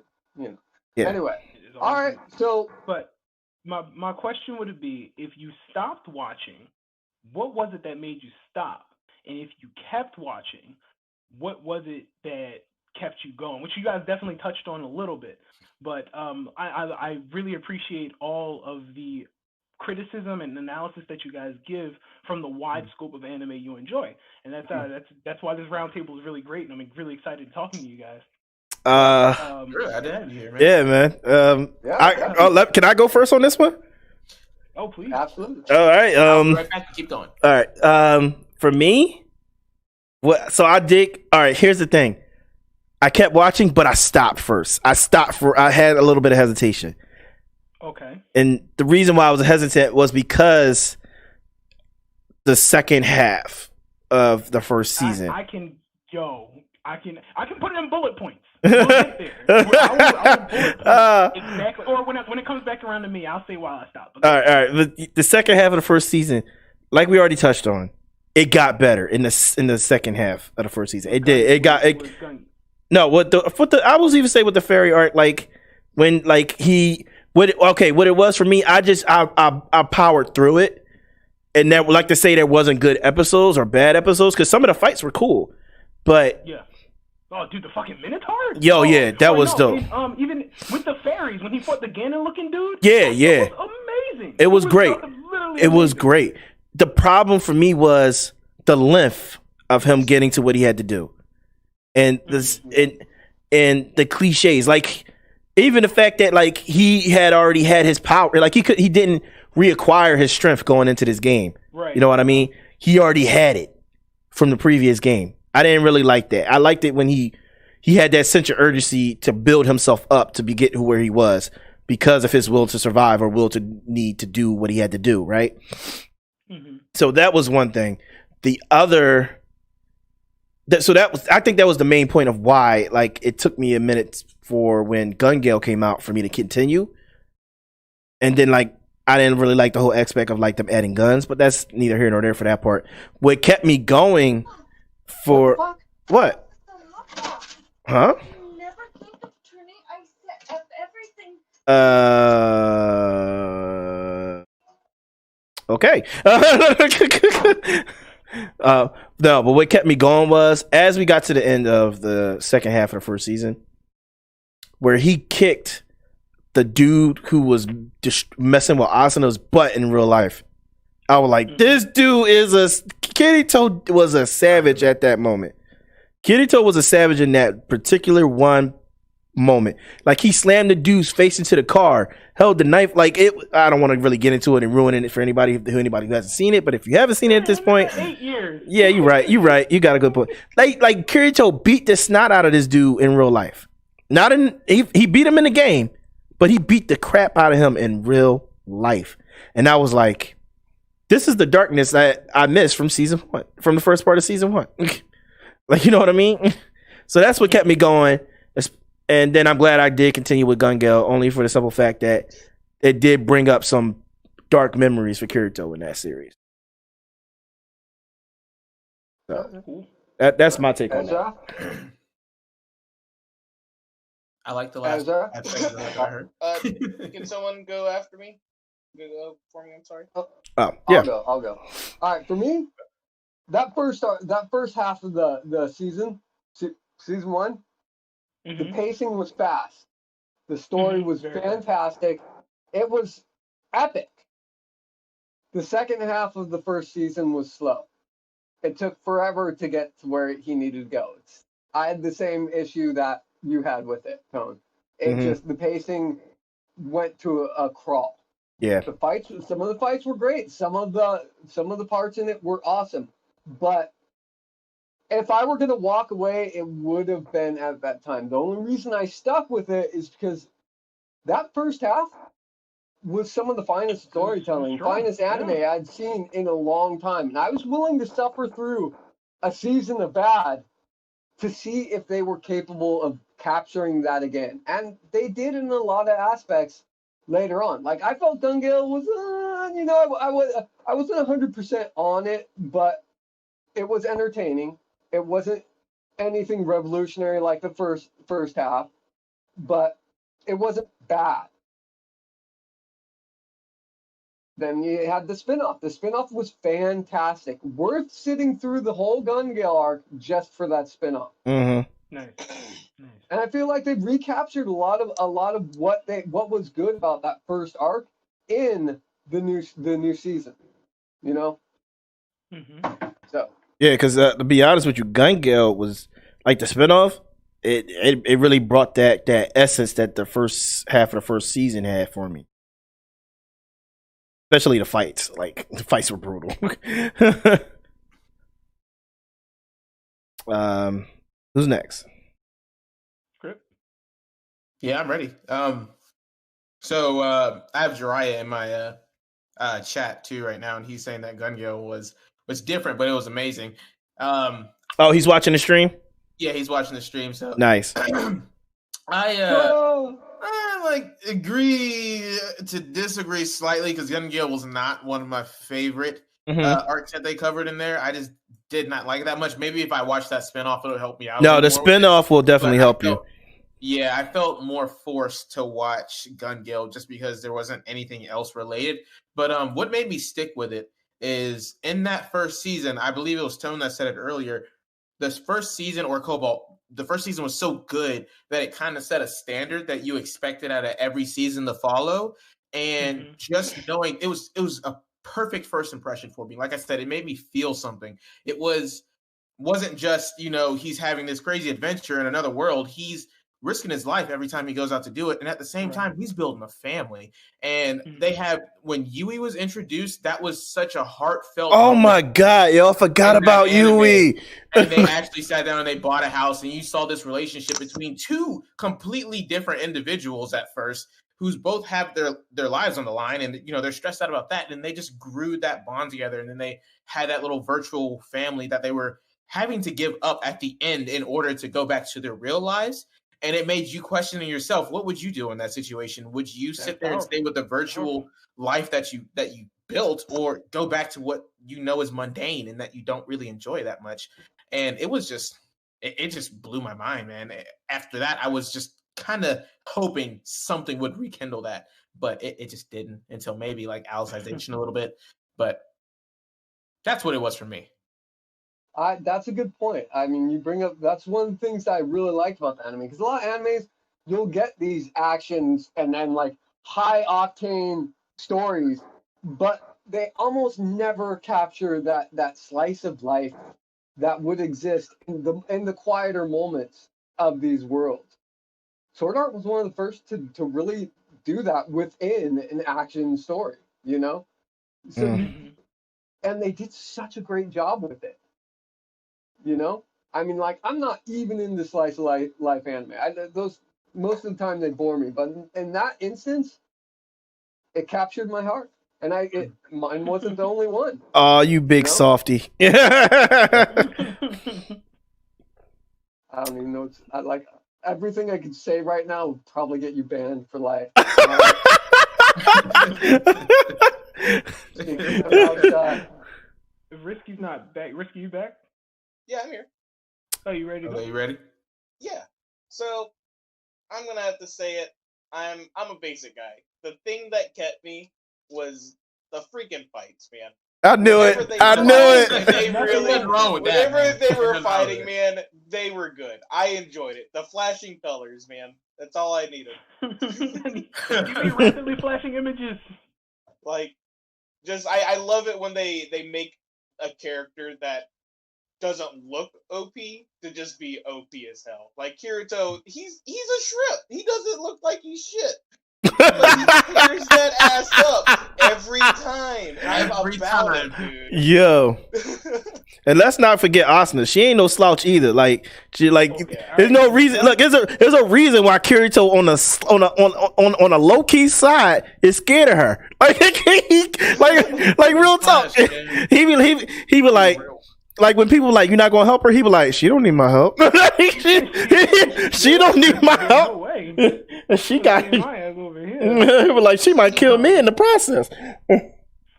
Anyway. All right. So. But my question would be, if you stopped watching, what was it that made you stop? And if you kept watching, what was it that kept you going? Which you guys definitely touched on a little bit. But I really appreciate all of the criticism and analysis that you guys give from the wide scope of anime you enjoy, and that's why this roundtable is really great, and I'm really excited talking to you guys. Really, I didn't hear, man. Yeah, man. Can I go first on this one? Oh, please. Absolutely. All right. I'll be right back. Keep going. All right. For me, so I dig. All right. Here's the thing. I kept watching, but I stopped first. I had a little bit of hesitation. Okay. And the reason why I was hesitant was because the second half of the first season. I can put it in bullet points. We'll get there. I will bullet point exactly. Or when it comes back around to me, I'll say why I stopped. Okay. All right. The second half of the first season, like we already touched on, it got better in the second half of the first season. It did. No, what I was even say with the fairy arc, like when like what it was for me, I powered through it, and that would like to say there wasn't good episodes or bad episodes because some of the fights were cool, but yeah. Oh, dude, the fucking Minotaur! That was dope. Even with the fairies, when he fought the Ganon-looking dude, it was amazing. It was great. It was great. The problem for me was the length of him getting to what he had to do, and and the cliches, like even the fact that like he had already had his power, like he didn't reacquire his strength going into this game. Right. You know what I mean? He already had it from the previous game. I didn't really like that. I liked it when he had that sense of urgency to build himself up to get to where he was because of his will to survive or will to need to do what he had to do, right? Mm-hmm. So that was one thing. The other, I think that was the main point of why, like, it took me a minute for when Gun Gale came out for me to continue. And then, like, I didn't really like the whole aspect of, like, them adding guns, but that's neither here nor there for that part. What kept me going for what? Huh? You never think of turning everything. Okay. No, but what kept me going was as we got to the end of the second half of the first season, where he kicked the dude who was just messing with Asano's butt in real life. I was like, this dude Kirito was a savage at that moment. Kirito was a savage in that particular one moment. Like, he slammed the dude's face into the car, held the knife. Like, I don't want to really get into it and ruin it for anybody who hasn't seen it. But if you haven't seen it at this point, 8 years. Yeah, you're right. You got a good point. Like Kirito beat the snot out of this dude in real life. He beat him in the game, but he beat the crap out of him in real life. And I was like, this is the darkness that I missed from season 1, from the first part of season 1. Like, you know what I mean? So that's what kept me going. And then I'm glad I did continue with Gun Gale, only for the simple fact that it did bring up some dark memories for Kirito in that series. So that's my take on that. I like the last aspect of what I heard. Can someone go after me? Go for me. I'm sorry. Yeah. I'll go. All right, for me, that first half of the season 1, the pacing was fast. The story was fantastic. It was epic. The second half of the first season was slow. It took forever to get to where he needed to go. I had the same issue that you had with it, Tone. Just the pacing went to a crawl. Yeah. Some of the fights were great. Some of the parts in it were awesome. But if I were going to walk away, it would have been at that time. The only reason I stuck with it is because that first half was some of the finest storytelling, finest anime I'd seen in a long time. And I was willing to suffer through a season of bad to see if they were capable of capturing that again. And they did in a lot of aspects later on. Like, I felt Gun Gale was, I wasn't 100% on it, but it was entertaining. It wasn't anything revolutionary like the first half, but it wasn't bad. Then you had the spin-off. The spin-off was fantastic. Worth sitting through the whole Gun Gale arc just for that spin-off. Mm-hmm. Nice. And I feel like they've recaptured a lot of what was good about that first arc in the new season. You know, so Yeah, because to be honest with you, Gun Gale was like the spinoff. It really brought that essence that the first half of the first season had for me. Especially the fights. Like the fights were brutal. Who's next? Yeah, I'm ready. So I have Jiraiya in my chat too right now, and he's saying that Gun Gale was different, but it was amazing. Oh, he's watching the stream? Yeah, he's watching the stream. So nice. I like agree to disagree slightly because Gun Gale was not one of my favorite arcs that they covered in there. I just did not like it that much. Maybe if I watch that spinoff, it'll help me out. No, the spinoff will definitely help you. Yeah, I felt more forced to watch Gun Gale just because there wasn't anything else related. But what made me stick with it is in that first season, I believe it was Tone that said it earlier. This first season, or Cobalt, the first season was so good that it kind of set a standard that you expected out of every season to follow. And just knowing it was a perfect first impression for me. Like I said, it made me feel something. It wasn't just, he's having this crazy adventure in another world. He's risking his life every time he goes out to do it. And at the same time, he's building a family. And they have, when Yui was introduced, that was such a heartfelt moment. My God, yo, I forgot about Yui. And they actually sat down and they bought a house, and you saw this relationship between two completely different individuals at first, who's both have their lives on the line, and they're stressed out about that. And they just grew that bond together, and then they had that little virtual family that they were having to give up at the end in order to go back to their real lives. And it made you questioning yourself, what would you do in that situation? Would you sit there and stay with the virtual life that you built, or go back to what is mundane and that you don't really enjoy that much? And it was just, it just blew my mind, man. After that, I was just kind of hoping something would rekindle that, but it just didn't, until maybe like Alicization a little bit. But that's what it was for me. That's a good point. I mean, you bring up, that's one of the things that I really liked about the anime, because a lot of animes, you'll get these actions and then like high octane stories, but they almost never capture that slice of life that would exist in the quieter moments of these worlds. Sword Art was one of the first to really do that within an action story, So and they did such a great job with it. I mean, like, I'm not even into slice of life anime. Those, most of the time they bore me, but in that instance, it captured my heart, and mine wasn't the only one. Oh, you big softy! I don't even know. I like everything I could say right now would probably get you banned for life. If Risky's not back, Risky, you back? Yeah, I'm here. Oh, you ready to go? You ready? Yeah. So I'm gonna have to say it. I'm a basic guy. The thing that kept me was the freaking fights, man. I knew it. I knew it. They really wrong with that. Whenever they were fighting, man, they were good. I enjoyed it. The flashing colors, man. That's all I needed. You mean rapidly flashing images? Like, just I love it when they make a character that doesn't look OP to just be OP as hell. Like Kirito, he's a shrimp. He doesn't look like he's shit. But he clears that ass up every time. And I'm about it, dude. Yo. And let's not forget Asuna. She ain't no slouch either. Like there's no reason. Look, there's a reason why Kirito on a low key side is scared of her. Like real talk. He be like. Like when people like, you're not gonna help her, he be like, she don't need my help. she don't need my help. No way. She got my ass over here. Like she might kill me in the process.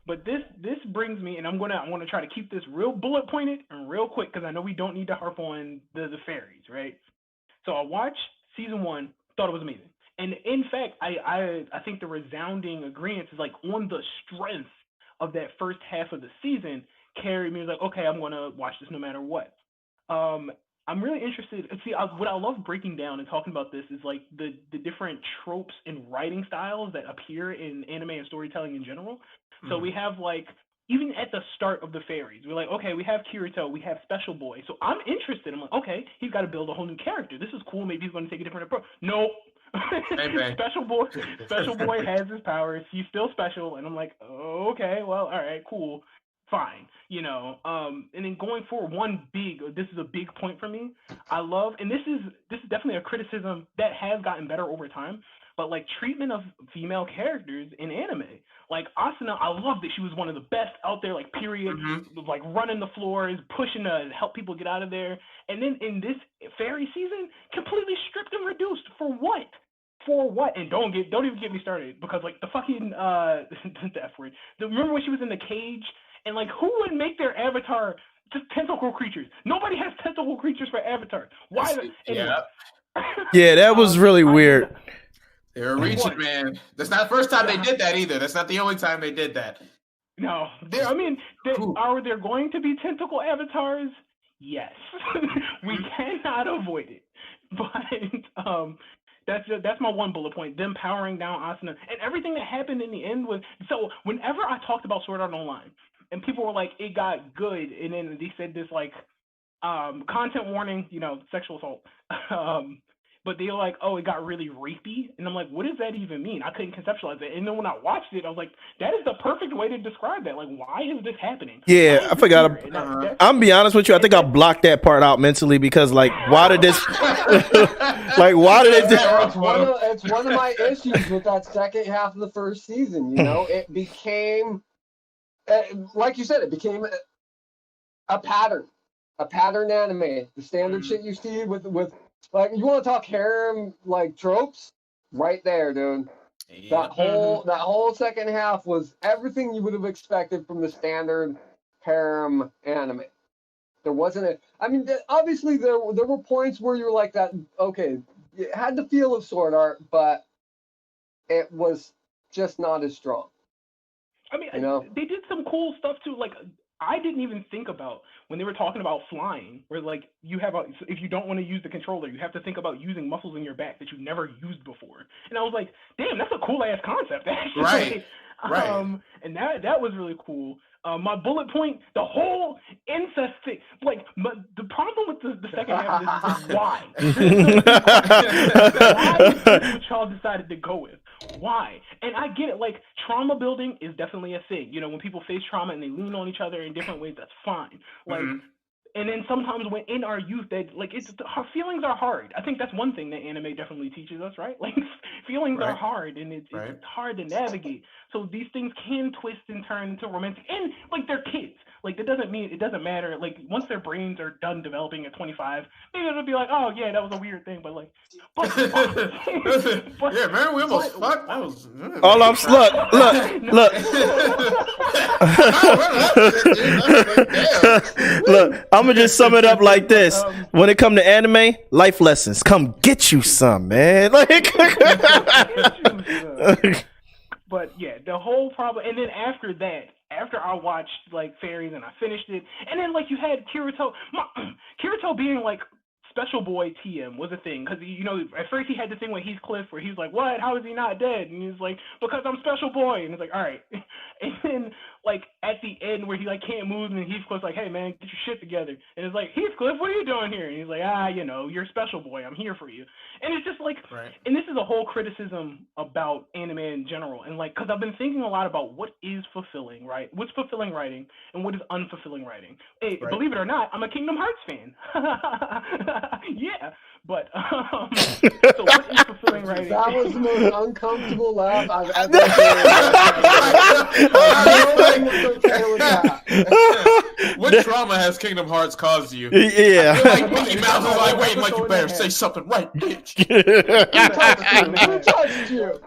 But this brings me, and I'm gonna try to keep this real bullet pointed and real quick, because I know we don't need to harp on the fairies, right? So I watched season 1, thought it was amazing, and in fact, I think the resounding agreement is like on the strength of that first half of the season. Carried me, was like, okay, I'm gonna watch this no matter what. I'm really interested. See, what I love breaking down and talking about this is like the different tropes and writing styles that appear in anime and storytelling in general. So we have like even at the start of the fairies, we're like, okay, we have Kirito, we have Special Boy. So I'm interested. I'm like, okay, he's got to build a whole new character. This is cool. Maybe he's going to take a different approach. Nope. Special Boy has his powers. He's still special, and I'm like, oh, okay, well, all right, cool, fine, and then going forward, this is a big point for me. I love, and this is definitely a criticism that has gotten better over time, but like treatment of female characters in anime, like Asuna, I love that she was one of the best out there, like period, like running the floors, pushing to help people get out of there, and then in this fairy season, completely stripped and reduced for what? For what? And don't even get me started, because like the fucking the F word. Remember when she was in the cage and like who would make their avatar just tentacle creatures? Nobody has tentacle creatures for avatar. Why? Anyway. Yeah, that was really weird. They were reaching, man. That's not the first time they did that either. That's not the only time they did that. No, are there going to be tentacle avatars? Yes, we cannot avoid it. But that's my one bullet point. Them powering down Asuna and everything that happened in the end was so. Whenever I talked about Sword Art Online, and people were like, "It got good," and then they said this like, content warning, sexual assault. But they were like, "Oh, it got really rapey," and I'm like, "What does that even mean?" I couldn't conceptualize it. And then when I watched it, I was like, "That is the perfect way to describe that. Like, why is this happening?" Yeah, I forgot. I'm gonna be honest with you. I think I blocked that part out mentally because, like, why did this? Like, why did it? It's one of my issues with that second half of the first season. It became, like you said, it became a pattern anime. The standard shit you see with. Like, you want to talk harem like tropes? Right there, dude. Yeah. That whole second half was everything you would have expected from the standard harem anime. There wasn't obviously there were points where you were like that. Okay, it had the feel of Sword Art, but it was just not as strong. I mean, they did some cool stuff too. Like, I didn't even think about when they were talking about flying, where like if you don't want to use the controller, you have to think about using muscles in your back that you've never used before. And I was like, damn, that's a cool ass concept, actually. Right. And that was really cool. My bullet point, the whole incest thing. Like, the problem with the second half of this is why? Why is this what y'all decided to go with? Why? And I get it. Like, trauma building is definitely a thing. When people face trauma and they lean on each other in different ways, that's fine. Like, and then sometimes when in our youth, that like our feelings are hard. I think that's one thing that anime definitely teaches us, right? Like, feelings are hard, and it's hard to navigate. So these things can twist and turn into romantic, and like they're kids. Like, that doesn't mean it doesn't matter. Like, once their brains are done developing at 25, maybe it'll be like, oh yeah, that was a weird thing, but like, yeah, man, we almost fucked. That was all I'm look. I'm gonna just sum it up like this: when it come to anime, life lessons, come get you some, man. Like, but yeah, the whole problem, and then after that. After I watched like Fairies and I finished it, and then like you had Kirito, Kirito being like Special Boy TM was a thing because at first he had the thing with Heathcliff where he was like, "What? How is he not dead?" And he's like, "Because I'm Special Boy." And it's like, "All right." And then like at the end where he like can't move and Heathcliff's like, "Hey man, get your shit together." And it's like, "Heathcliff, what are you doing here?" And he's like, "You're Special Boy. I'm here for you." And it's just like, and this is a whole criticism about anime in general. And like, because I've been thinking a lot about what is fulfilling, right? What's fulfilling writing and what is unfulfilling writing. Hey, believe it or not, I'm a Kingdom Hearts fan. Yeah, but so what is fulfilling writing? That was the most uncomfortable laugh I've ever heard. What trauma has Kingdom Hearts caused you? Yeah. I feel like Mickey Mouse was like, wait, like, you better say something right, bitch. Who touched you?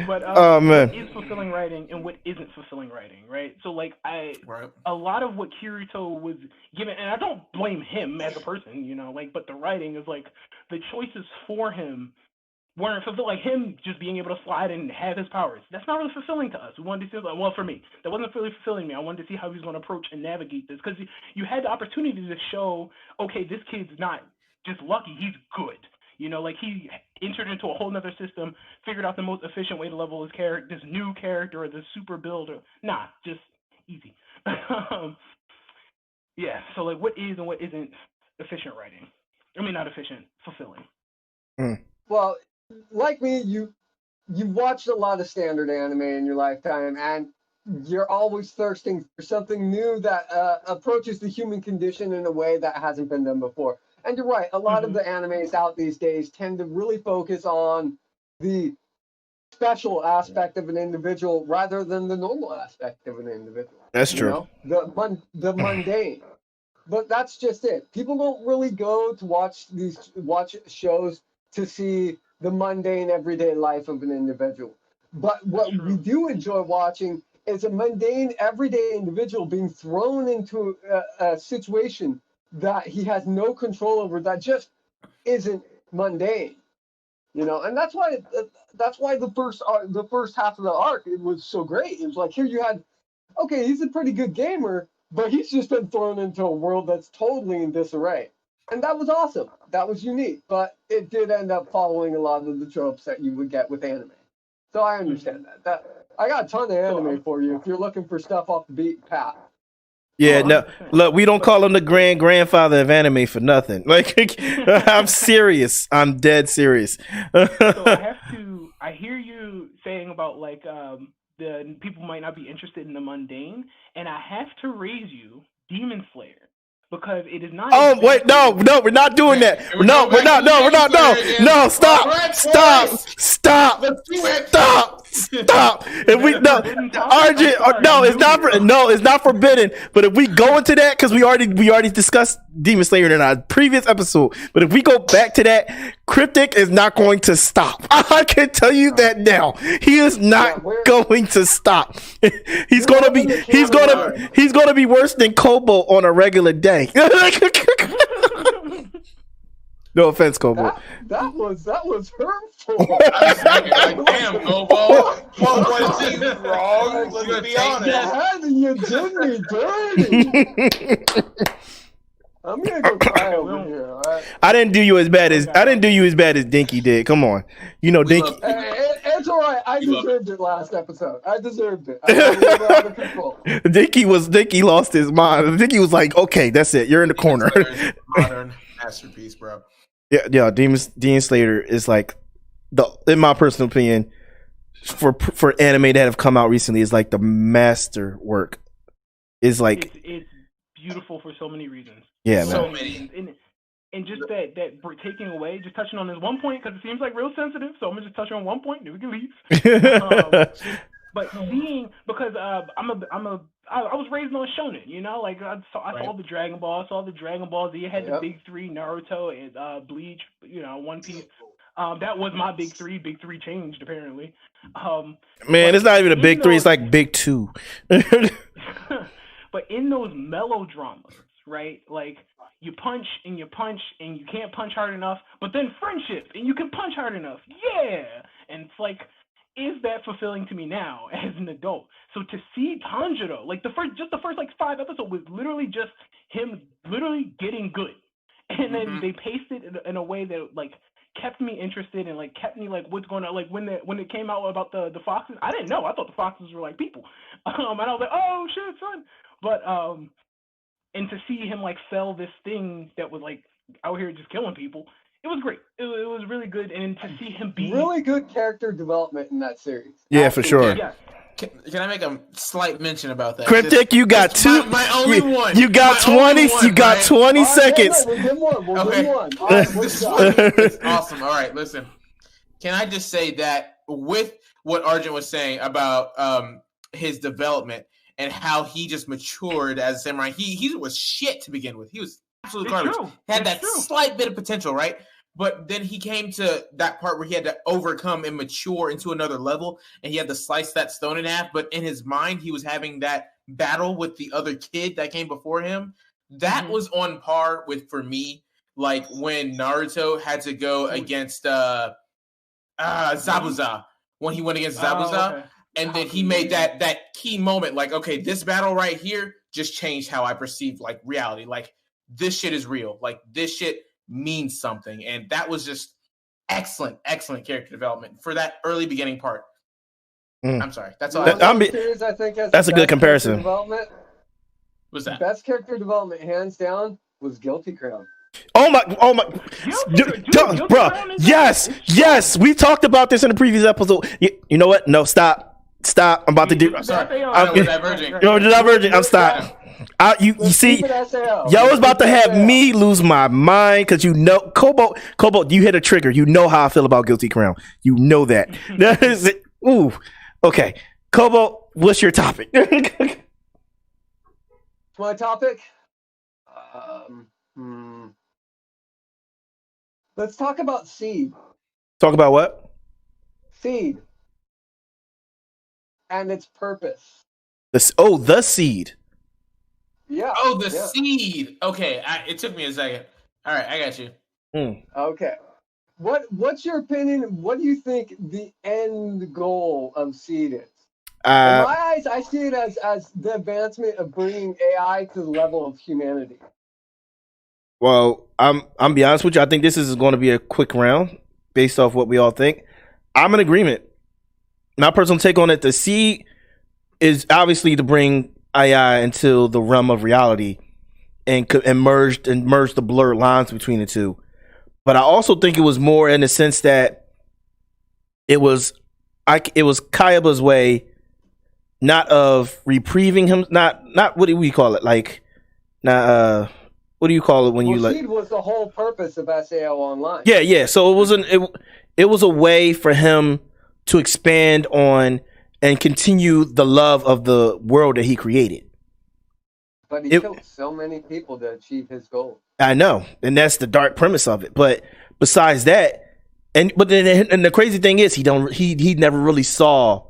But man. what is fulfilling writing and what isn't fulfilling writing, right? So like a lot of what Kirito was given, and I don't blame him as a person, but the writing is like the choices for him weren't fulfilling. Like him just being able to slide and have his powers. That's not really fulfilling to us. We wanted to see, well, for me, that wasn't really fulfilling me. I wanted to see how he was going to approach and navigate this because you had the opportunity to show, okay, this kid's not just lucky, he's good. You know, like he entered into a whole nother system, figured out the most efficient way to level his character, this new character or this super build. Nah, just easy. Yeah, so like what is and what isn't efficient writing? I mean, not efficient, fulfilling. Well, like me, you watched a lot of standard anime in your lifetime, and you're always thirsting for something new that approaches the human condition in a way that hasn't been done before. And you're right, a lot of the animes out these days tend to really focus on the special aspect of an individual rather than the normal aspect of an individual. That's true. The mundane. But that's just it. People don't really go to watch shows to see the mundane everyday life of an individual. But what we do enjoy watching is a mundane everyday individual being thrown into a situation that he has no control over, that just isn't mundane. You know, and that's why the first half of the arc, it was so great. It was like, here you had, okay, he's a pretty good gamer, but he's just been thrown into a world that's totally in disarray. And that was awesome. That was unique. But it did end up following a lot of the tropes that you would get with anime. So I understand that. I got a ton of anime for you if you're looking for stuff off the beaten path. Yeah, no, look, we don't call him the grandfather of anime for nothing. Like, I'm serious. I'm dead serious. So I hear you saying about like the people might not be interested in the mundane, and I have to raise you Demon Slayer. Because it is not. Oh wait, no, we're not doing that. No, we're not. No, stop. If we it's not forbidden. But if we go into that, because we already discussed Demon Slayer in our previous episode. But if we go back to that, Cryptic is not going to stop. I can tell you that now. He is not going to stop. He's gonna be worse than Kobo on a regular day. No offense, Kobo. That was hurtful. I was like, damn, Kobo. What was he wrong? Let's be honest. You did me dirty. I'm gonna go cry over here. All right? I didn't do you as bad as Dinky did. Come on, you know Dinky. It's all right. I deserved it last episode. I deserved it. I was a little out of control. Dinky lost his mind. Dinky was like, "Okay, that's it. You're in the corner." Modern masterpiece, bro. Yeah. Demon Slayer is like in my personal opinion, for anime that have come out recently, is like the master work. Is like it's beautiful for so many reasons. Yeah, so man. Many. And just that taking away, just touching on this one point, because it seems like real sensitive, so I'm going to just touch on one point, then we can leave. But seeing, because I was raised on shonen, you know, like I saw the Dragon Ball, Z, had the big three, Naruto and Bleach, you know, One Piece. That was my big three. Big three changed apparently. Man, it's not even a big three; it's like big two. But in those melodramas, right? Like you punch and you can't punch hard enough, but then friendship and you can punch hard enough. Yeah. And it's like, is that fulfilling to me now as an adult? So to see Tanjiro, like the first like 5 episodes was literally just him literally getting good. And then they paced it in a way that like kept me interested and like kept me like what's going on. Like when it came out about the foxes, I didn't know. I thought the foxes were like people. And I was like, oh shit, son. But and to see him like sell this thing that was like out here just killing people, it was great. It was really good, and to see him be really good character development in that series. Yeah, for sure. Yeah. Can I make a slight mention about that? Cryptic, you got two. My only one. You got 20. You got 20 seconds. We'll give one. This is awesome. All right, listen. Can I just say that with what Arjun was saying about his development and how he just matured as a samurai, he was shit to begin with. He was absolute garbage. Had that slight bit of potential, right? But then he came to that part where he had to overcome and mature into another level, and he had to slice that stone in half. But in his mind, he was having that battle with the other kid that came before him. That was on par with, for me, like when Naruto had to go against Zabuza when he went against Zabuza. Okay. And then he made that key moment, like, okay, this battle right here just changed how I perceive like reality. Like this shit is real. Like this shit means something. And that was just excellent character development for that early beginning part. I'm sorry. That's all. I think that's a good comparison. Development. What's that? Best character development, hands down, was Guilty Crown. Oh my, bro. Yes. We talked about this in the previous episode. You know what? No, stop. I'm about to do. I'm sorry. We're diverging. I'm stop. You see, yo was about to have me lose my mind because you know, Cobalt, you hit a trigger. You know how I feel about Guilty Crown. You know that. That is it. Ooh. Okay, Cobalt, what's your topic? My topic. Let's talk about Seed. Talk about what? Seed. And its purpose. The Seed. Yeah. Oh, the Seed. Okay, it took me a second. All right, I got you. Okay. What's your opinion? What do you think the end goal of Seed is? In my eyes, I see it as the advancement of bringing AI to the level of humanity. Well, I'm be honest with you. I think this is going to be a quick round based off what we all think. I'm in agreement. My personal take on it, the Seed is obviously to bring AI into the realm of reality and merge the blurred lines between the two. But I also think it was more in the sense that it was Kayaba's way, not of reprieving him, not what do we call it? Like, not what do you call it when you like? Seed was the whole purpose of SAO Online. Yeah. So it was a way for him to expand on and continue the love of the world that he created. But he killed so many people to achieve his goal. I know, and that's the dark premise of it. But besides that, and the crazy thing is, he never really saw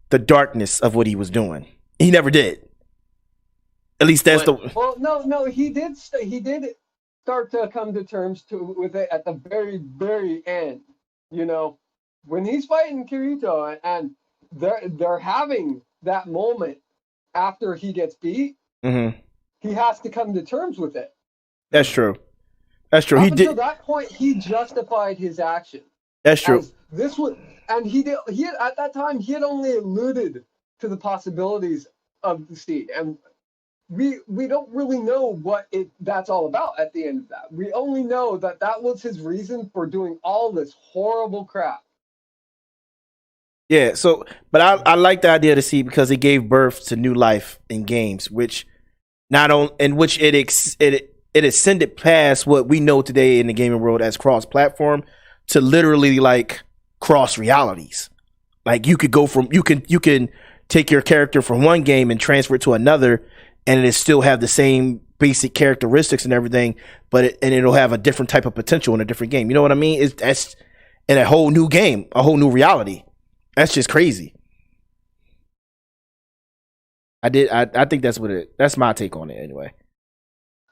the darkness of what he was doing. He never did. At least that's Well, no, he did start to come to terms with it at the very, very end. You know, when he's fighting Kirito and they're having that moment after he gets beat, he has to come to terms with it. That's true. Until that point, he justified his action. That's true. And he at that time he had only alluded to the possibilities of the Seed, and we don't really know what that's all about at the end of that. We only know that was his reason for doing all this horrible crap. Yeah. So, but I like the idea of the Seed because it gave birth to new life in games, which it ascended past what we know today in the gaming world as cross-platform to literally like cross realities. Like you can take your character from one game and transfer it to another, and it still have the same basic characteristics and everything, but it'll have a different type of potential in a different game. You know what I mean? That's in a whole new game, a whole new reality. That's just crazy. I think that's my take on it anyway.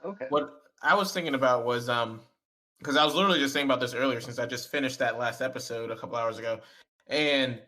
Okay. What I was thinking about was because I was literally just thinking about this earlier since I just finished that last episode a couple hours ago. And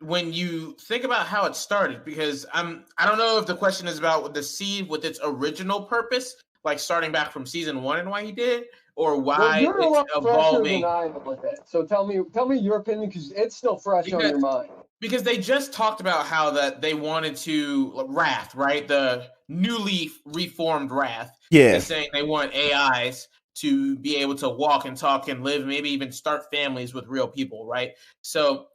when you think about how it started, because I don't know if the question is about the Seed with its original purpose, like starting back from season 1 and why he did, or why you're a lot it's evolving. Than I am with it. So tell me your opinion because it's still fresh on your mind. Because they just talked about how that they wanted to Wrath, right? The newly reformed Wrath. Yeah. They're saying they want AIs to be able to walk and talk and live, maybe even start families with real people, right? So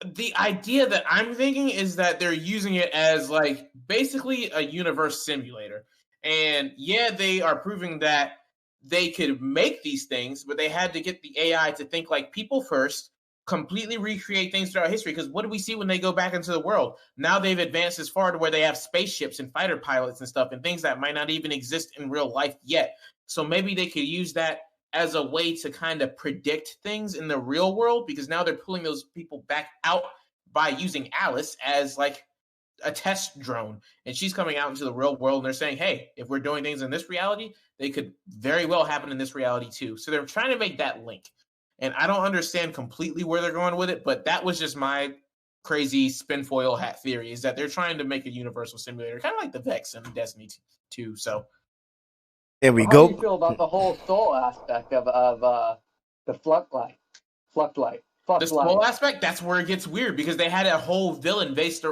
the idea that I'm thinking is that they're using it as like basically a universe simulator. And yeah, they are proving that they could make these things, but they had to get the AI to think like people first, completely recreate things throughout history. Because what do we see when they go back into the world? Now they've advanced as far to where they have spaceships and fighter pilots and stuff and things that might not even exist in real life yet. So maybe they could use that as a way to kind of predict things in the real world, because now they're pulling those people back out by using Alice as like a test drone, and she's coming out into the real world, and they're saying, hey, if we're doing things in this reality, they could very well happen in this reality too. So they're trying to make that link. And I don't understand completely where they're going with it, but that was just my crazy spinfoil hat theory, is that they're trying to make a universal simulator, kind of like the Vex and Destiny 2. So there we How go. do you feel about the whole soul aspect of the Fluxlight? the soul aspect, that's where it gets weird, because they had a whole villain based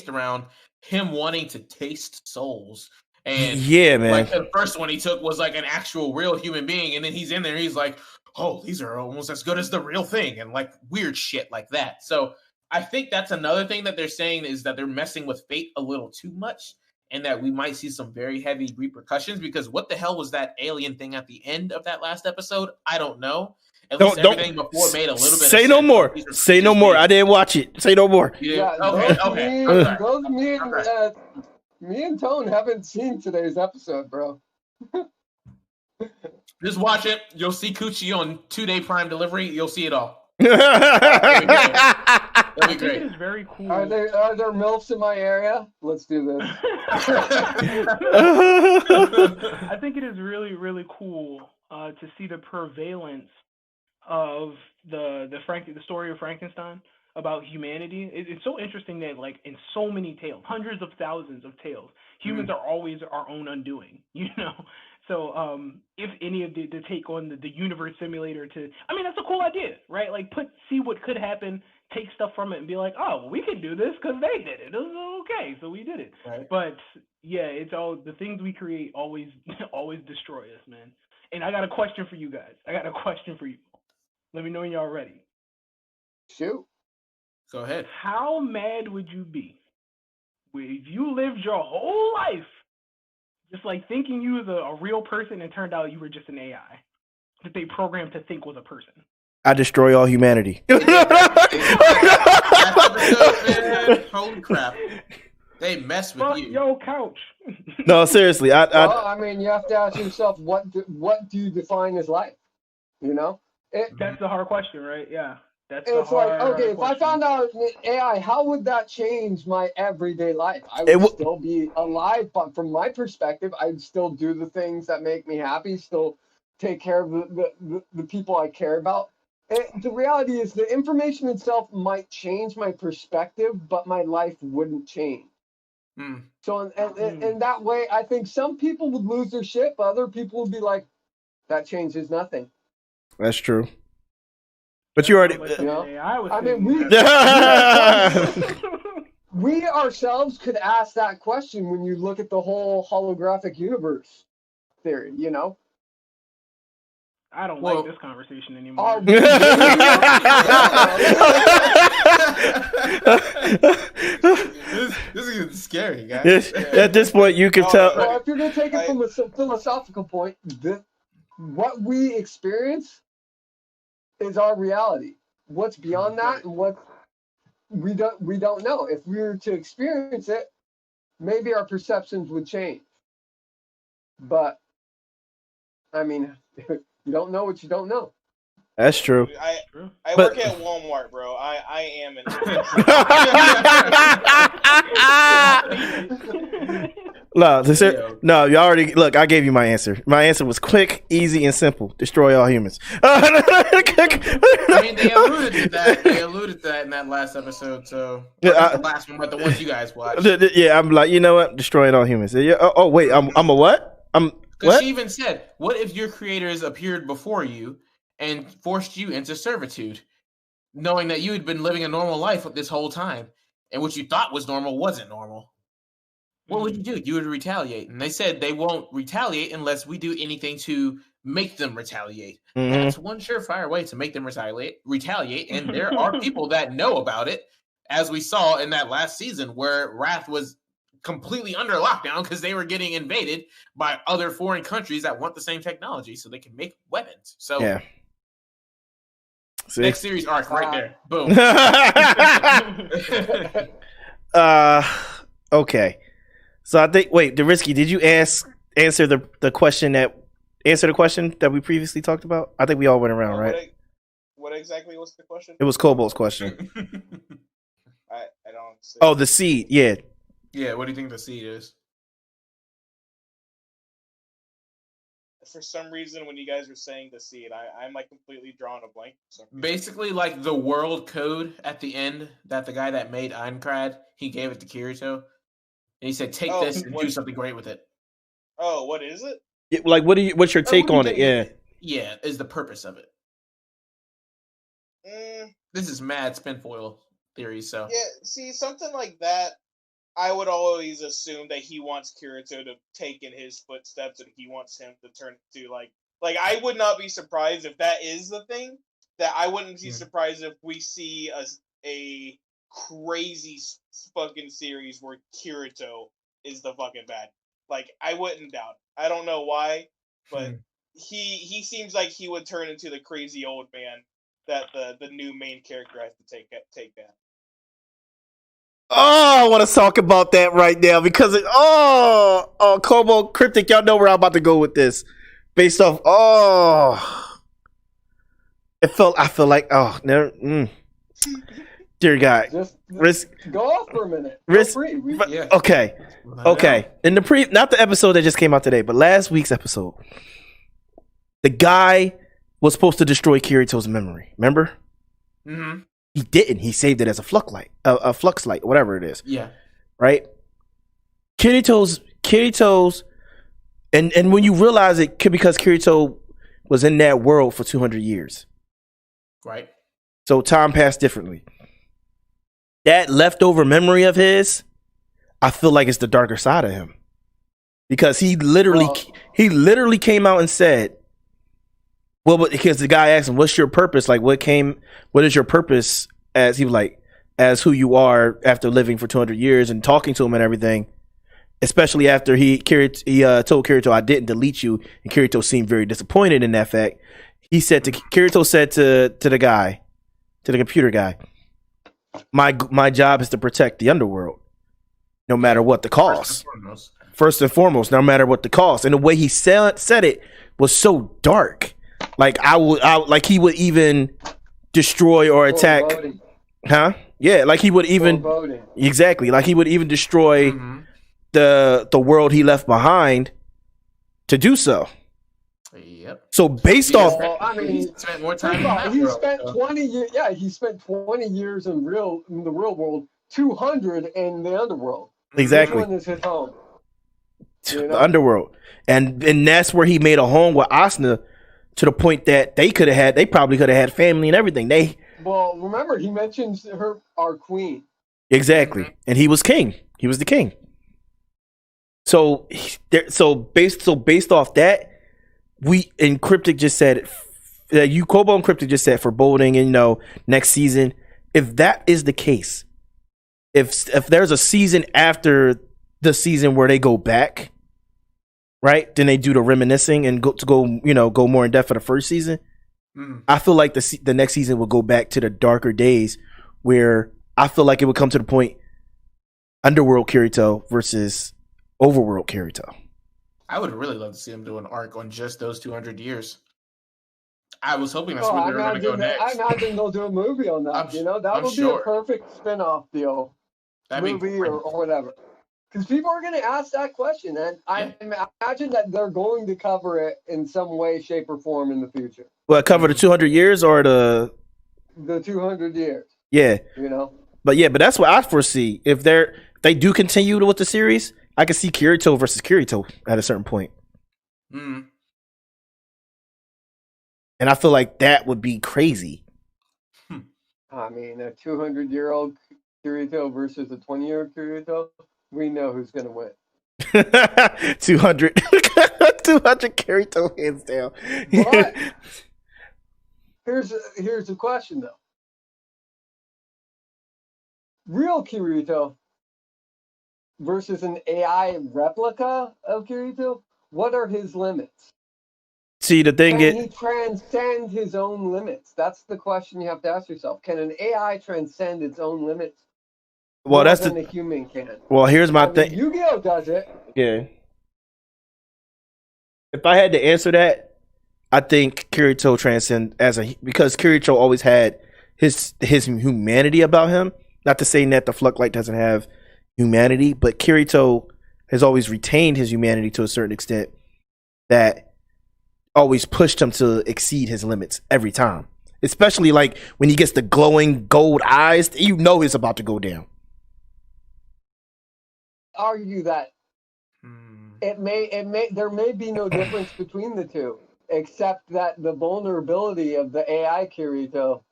around him wanting to taste souls. And Yeah, man. like the first one he took was like an actual real human being, and then he's in there, he's like, oh, these are almost as good as the real thing, and like weird shit like that. So I think that's another thing that they're saying, is that they're messing with fate a little too much, and that we might see some very heavy repercussions, because what the hell was that alien thing at the end of that last episode? I don't know. At least everything before made a little bit of sense. Say no more. Say no more. I didn't watch it. Say no more. Yeah. Me and Tone haven't seen today's episode, bro. Just watch it. You'll see Coochie on 2-day Prime delivery. You'll see it all. That'd be great. I think it is very cool. Are there MILFs in my area? Let's do this. I think it is really, really cool to see the prevalence of the story of Frankenstein about humanity. It's so interesting that, like, in so many tales, hundreds of thousands of tales, humans are always our own undoing, you know? So if any of the take on the universe simulator that's a cool idea, right? Like, see what could happen, take stuff from it, and be like, oh, well, we can do this because they did it. It was okay, so we did it. Right. But yeah, it's all the things we create always destroy us, man. And I got a question for you guys. Let me know when y'all ready. Shoot. Go ahead. How mad would you be if you lived your whole life just like thinking you was a real person and turned out you were just an AI that they programmed to think was a person? I destroy all humanity. Holy crap. They mess with Fuck you. your couch. No, seriously. You have to ask yourself, what do you define as life? You know? That's the hard question, right? Yeah. It's like, okay, if I found out AI, how would that change my everyday life? I would still be alive, but from my perspective, I'd still do the things that make me happy, still take care of the people I care about. And the reality is the information itself might change my perspective, but my life wouldn't change. So in that way, I think some people would lose their shit, but other people would be like, that changes nothing. That's true. But you already. We ourselves could ask that question when you look at the whole holographic universe theory, you know? I don't like this conversation anymore. This is getting scary, guys. At this point, you can tell. Well, if you're going to take it from a philosophical point, what we experience is our reality. What's beyond that and what we don't know. If we were to experience it, maybe our perceptions would change. But I mean, you don't know what you don't know. That's true. I work at Walmart, bro. I am in. No, you already look. I gave you my answer. My answer was quick, easy, and simple. Destroy all humans. I mean, they alluded to that. They alluded to that in that last episode. So the last one, but the ones you guys watched. Yeah, I'm like, you know what? Destroying all humans. Oh wait, I'm a what? Because she even said, "What if your creators appeared before you and forced you into servitude, knowing that you had been living a normal life this whole time, and what you thought was normal wasn't normal? What would you do? You would retaliate." And they said they won't retaliate unless we do anything to make them retaliate. That's one surefire way to make them retaliate. And there are people that know about it, as we saw in that last season where Wrath was completely under lockdown because they were getting invaded by other foreign countries that want the same technology so they can make weapons. So yeah. Next series arc right there. Boom. Okay. So I think Derisky, did you answer the question that we previously talked about? I think we all went around, right? What exactly was the question? It was Cobalt's question. I don't see. Oh, the seed, yeah. Yeah, what do you think the seed is? for some reason when you guys were saying the scene, I'm like completely drawing a blank. For some reason. Basically, like the world code at the end that the guy that made Aincrad, he gave it to Kirito, and he said, "Take this and do something great with it." Oh, what is it? Yeah, like, what's your take on it? Yeah. Yeah, is the purpose of it. This is mad spinfoil theory, so. Yeah, see, something like that, I would always assume that he wants Kirito to take in his footsteps and he wants him to turn to, like I would not be surprised if that is the thing. That I wouldn't be surprised if we see a crazy fucking series where Kirito is the fucking bad. Like, I wouldn't doubt it. I don't know why, but he seems like he would turn into the crazy old man that the new main character has to take down. Oh, I want to talk about that right now because Kobo Cryptic, y'all know where I'm about to go with this. Based off, I feel like, never. Dear God, just go off for a minute. Okay. In the not the episode that just came out today, but last week's episode, the guy was supposed to destroy Kirito's memory. Remember? Mm-hmm. He didn't. He saved it as a flux light, whatever it is. Yeah. Right. Kirito's, and when you realize it, because Kirito was in that world for 200 years. Right. So time passed differently. That leftover memory of his, I feel like it's the darker side of him, because he literally came out and said, well, because the guy asked him, "What's your purpose? Like, what is your purpose?" As he was like, as who you are after living for 200 years and talking to him and everything. Especially after he told Kirito, "I didn't delete you," and Kirito seemed very disappointed in that fact. Kirito said to the guy, to the computer guy, My job is to protect the underworld, no matter what the cost. First and foremost, no matter what the cost. And the way he said it was so dark. Like like he would even destroy or attack. Huh? Yeah, like he would even exactly like he would even destroy the world he left behind to do so. Yep. So based off, he spent more time. He spent 20 years. Yeah, he spent 20 years in the real world, 200 in the underworld. Exactly. Which one is his home? The underworld, and that's where he made a home with Asuna, to the point that they probably could have had family and everything. Well, remember, he mentions our queen. Exactly, and he was king. He was the king. So based off that, Cryptic just said that Kobo and Cryptic just said foreboding, and next season, if that is the case, if there's a season after the season where they go back, right, then they do the reminiscing and go more in depth for the first season. I feel like the next season will go back to the darker days, where I feel like it would come to the point Underworld Kirito versus Overworld Kirito. I would really love to see him do an arc on just those 200 years. I was hoping that's where they were going to go next. I imagine they'll do a movie on that. That would be a perfect spin-off deal. Movie or whatever. Because people are going to ask that question, and I imagine that they're going to cover it in some way, shape, or form in the future. Well, cover the 200 years or the 200 years. Yeah. But that's what I foresee. If they do continue with the series, I can see Kirito versus Kirito at a certain point. And I feel like that would be crazy. I mean, a 200-year-old Kirito versus a 20-year-old Kirito, we know who's going to win. 200 Kirito hands down. But here's the question, though. Real Kirito versus an AI replica of Kirito, what are his limits? See, the thing Can he transcend his own limits? That's the question you have to ask yourself. Can an AI transcend its own limits? Well, that's the human can. Well, here's my thing. Yu-Gi-Oh does it. Yeah. If I had to answer that, I think Kirito transcend because Kirito always had his humanity about him. Not to say that the Flux Light doesn't have humanity, but Kirito has always retained his humanity to a certain extent. That always pushed him to exceed his limits every time. Especially like when he gets the glowing gold eyes, you know it's about to go down. Argue that there may be no difference between the two, except that the vulnerability of the AI Kirito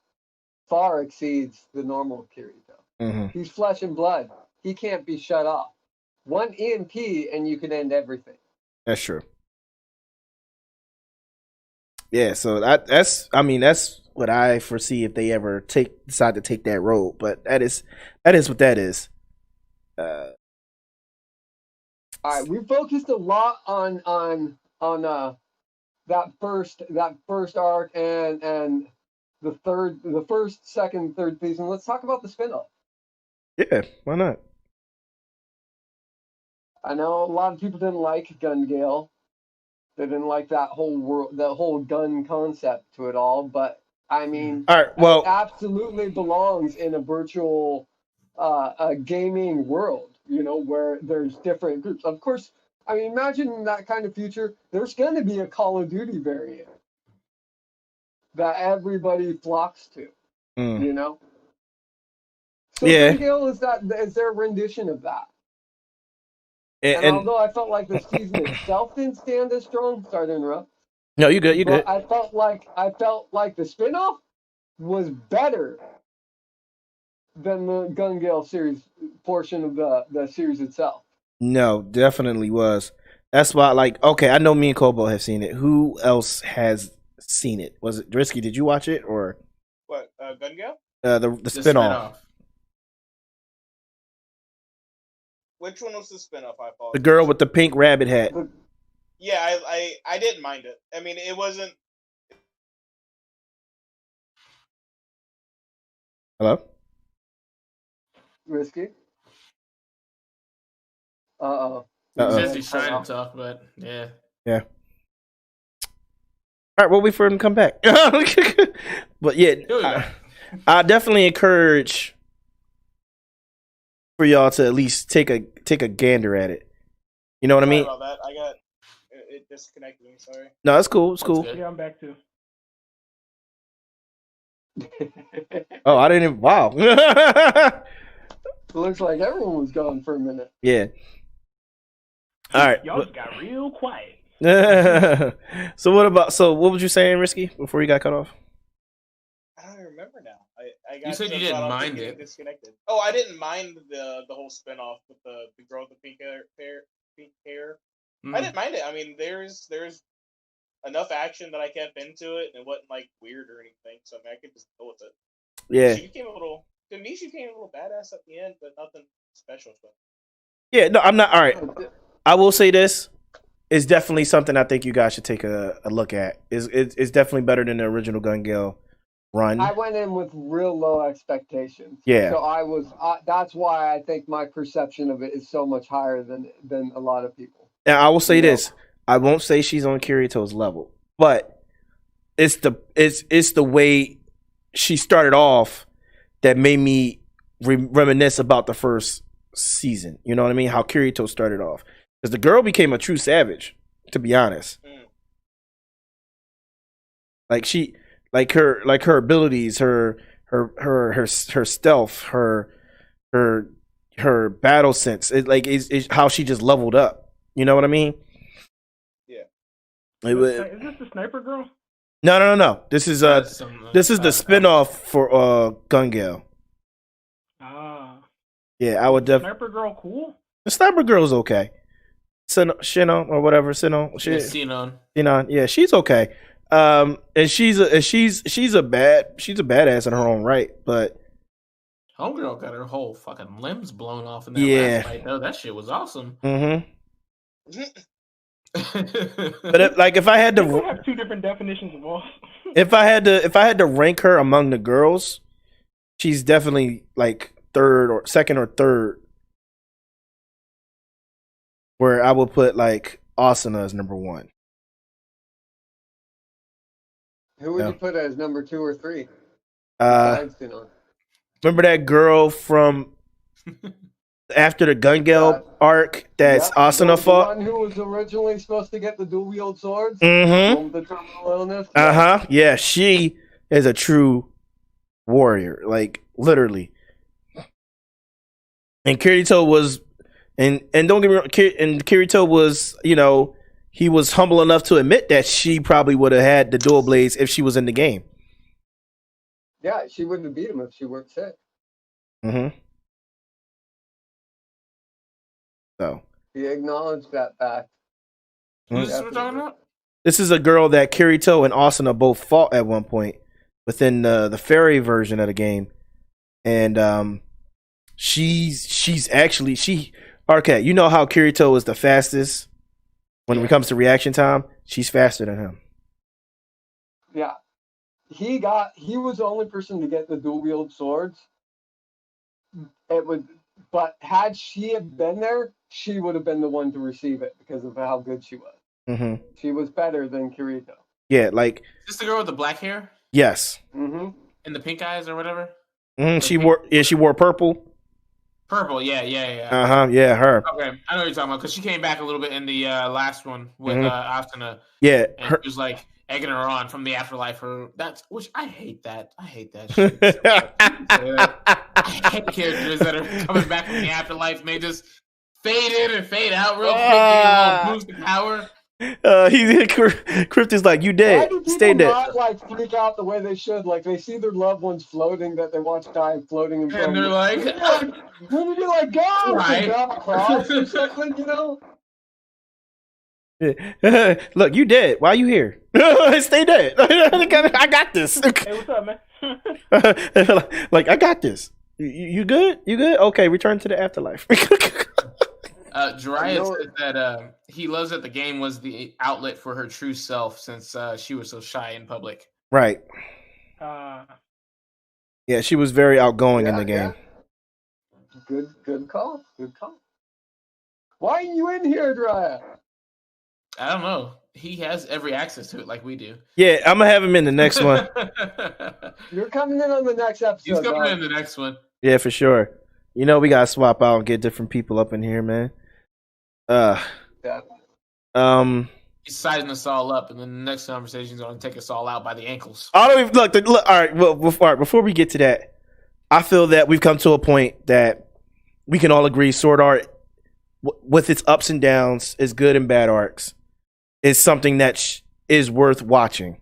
far exceeds the normal Kirito. Mm-hmm. He's flesh and blood. He can't be shut off. One EMP and you can end everything. That's true. Yeah, so that's what I foresee if they ever decide to take that road. But that is what that is. All right, we focused a lot on that first arc and the first, second, third season. Let's talk about the spinoff. Yeah, why not? I know a lot of people didn't like Gun Gale. They didn't like that whole gun concept to it all. But I mean, all right, well, it absolutely belongs in a virtual a gaming world. You know, where there's different groups. Of course, I mean, imagine that kind of future. There's going to be a Call of Duty variant that everybody flocks to. You know. So yeah. Gun Gale is their rendition of that. And although I felt like the season itself didn't stand as strong, sorry to interrupt. No, you good. You good. I felt like the spinoff was better than the Gun Gale series portion of the series itself. No, definitely was. That's why, like, okay, I know me and Kobo have seen it. Who else has seen it? Was it Drisky? Did you watch it or what? Gun Gale? The spinoff. Which one was the spinoff? I apologize. The girl with the pink rabbit hat. Yeah, I didn't mind it. I mean, it wasn't. Hello? Risky? Uh-oh. He says he's trying to talk, but yeah. Yeah. All right, we'll wait for him to come back. But yeah, I definitely encourage for y'all to at least take a gander at it. You know what I mean? Sorry about that. I got it disconnected me. Sorry. No, it's cool. It's cool. Yeah, I'm back too. Oh, I didn't even. Wow. It looks like everyone was gone for a minute. Yeah. All right. Y'all just got real quiet. So what was you saying, Risky, before you got cut off? I don't remember now. I got you said you didn't mind it. Disconnected. Oh, I didn't mind the whole spinoff with the girl with the pink hair. I didn't mind it. I mean, there's enough action that I kept into it, and it wasn't like weird or anything. So I mean, I could just go with it. Yeah. She became a little badass at the end, but nothing special. So. Yeah. No, I'm not. All right. I will say this. It's definitely something I think you guys should take a look at. It's definitely better than the original Gun Gale run. I went in with real low expectations. Yeah. So that's why I think my perception of it is so much higher than a lot of people. And I will say this. I won't say she's on Kirito's level, but it's the way she started off that made me reminisce about the first season. You know what I mean? How Kirito started off. Because the girl became a true savage, to be honest. Like her abilities, her stealth, her battle sense. It's how she just leveled up. You know what I mean? Yeah. Is this the sniper girl? No. This is the spinoff for Gun Gale. Ah. Yeah, I would definitely. Sniper girl, cool. The sniper girl's okay. Shinon or whatever, Sinon. Sinon. Yeah, she's okay. And she's a badass in her own right, but Homegirl got her whole fucking limbs blown off in that last fight though. That shit was awesome. Mm-hmm. But if I had to have two different definitions of awesome. if I had to rank her among the girls, she's definitely like second or third. Where I would put like Asuna as number one. Who would you put as number 2 or 3? Remember that girl from after the Gun Gale arc that's Asuna the fought. one who was originally supposed to get the dual wield swords. Mm-hmm. The one with the terminal illness. Uh-huh. Yeah, she is a true warrior, like literally. And Kirito was, and don't get me wrong, and Kirito was, he was humble enough to admit that she probably would have had the dual blades if she was in the game. Yeah, she wouldn't have beat him if she weren't sick. Mm-hmm. So he acknowledged that fact. Who's this we're talking about? This is a girl that Kirito and Asuna both fought at one point within the fairy version of the game, and she's actually okay. You know how Kirito is the fastest when it comes to reaction time? She's faster than him. Yeah, he was the only person to get the dual wield swords. But had she have been there, she would have been the one to receive it because of how good she was. Mm-hmm. She was better than Kirito. Yeah, like. Is this the girl with the black hair? Yes. Mm-hmm. And the pink eyes or whatever? Mm-hmm. She wore purple. Purple, yeah. Yeah, her. Okay, I know what you're talking about because she came back a little bit in the last one with Asuna. Yeah, and she was like egging her on from the afterlife. Which I hate that. I hate that shit. I hate characters that are coming back from the afterlife and they just fade in and fade out real quick, boost the power. Crypt is like, you dead. Why do people Stay dead. not like freak out the way they should? Like they see their loved ones floating that they watch die floating in front and they're like, wouldn't you be like, God, right. cross or something, Look, you dead. Why are you here? Stay dead. I got this. Hey, what's up, man? Like, I got this. You good? You good? Okay, return to the afterlife. Jiraiya said that he loves that the game was the outlet for her true self since she was so shy in public. Right. Yeah, she was very outgoing in the game. Yeah. Good call. Good call. Why are you in here, Jiraiya? I don't know. He has every access to it like we do. Yeah, I'm going to have him in the next one. You're coming in on the next episode. He's coming in the next one. Yeah, for sure. We got to swap out and get different people up in here, man. He's sizing us all up, and then the next conversation is going to take us all out by the ankles. I don't even look. All right. Well, before we get to that, I feel that we've come to a point that we can all agree Sword Art, with its ups and downs, its good and bad arcs, is something that is worth watching.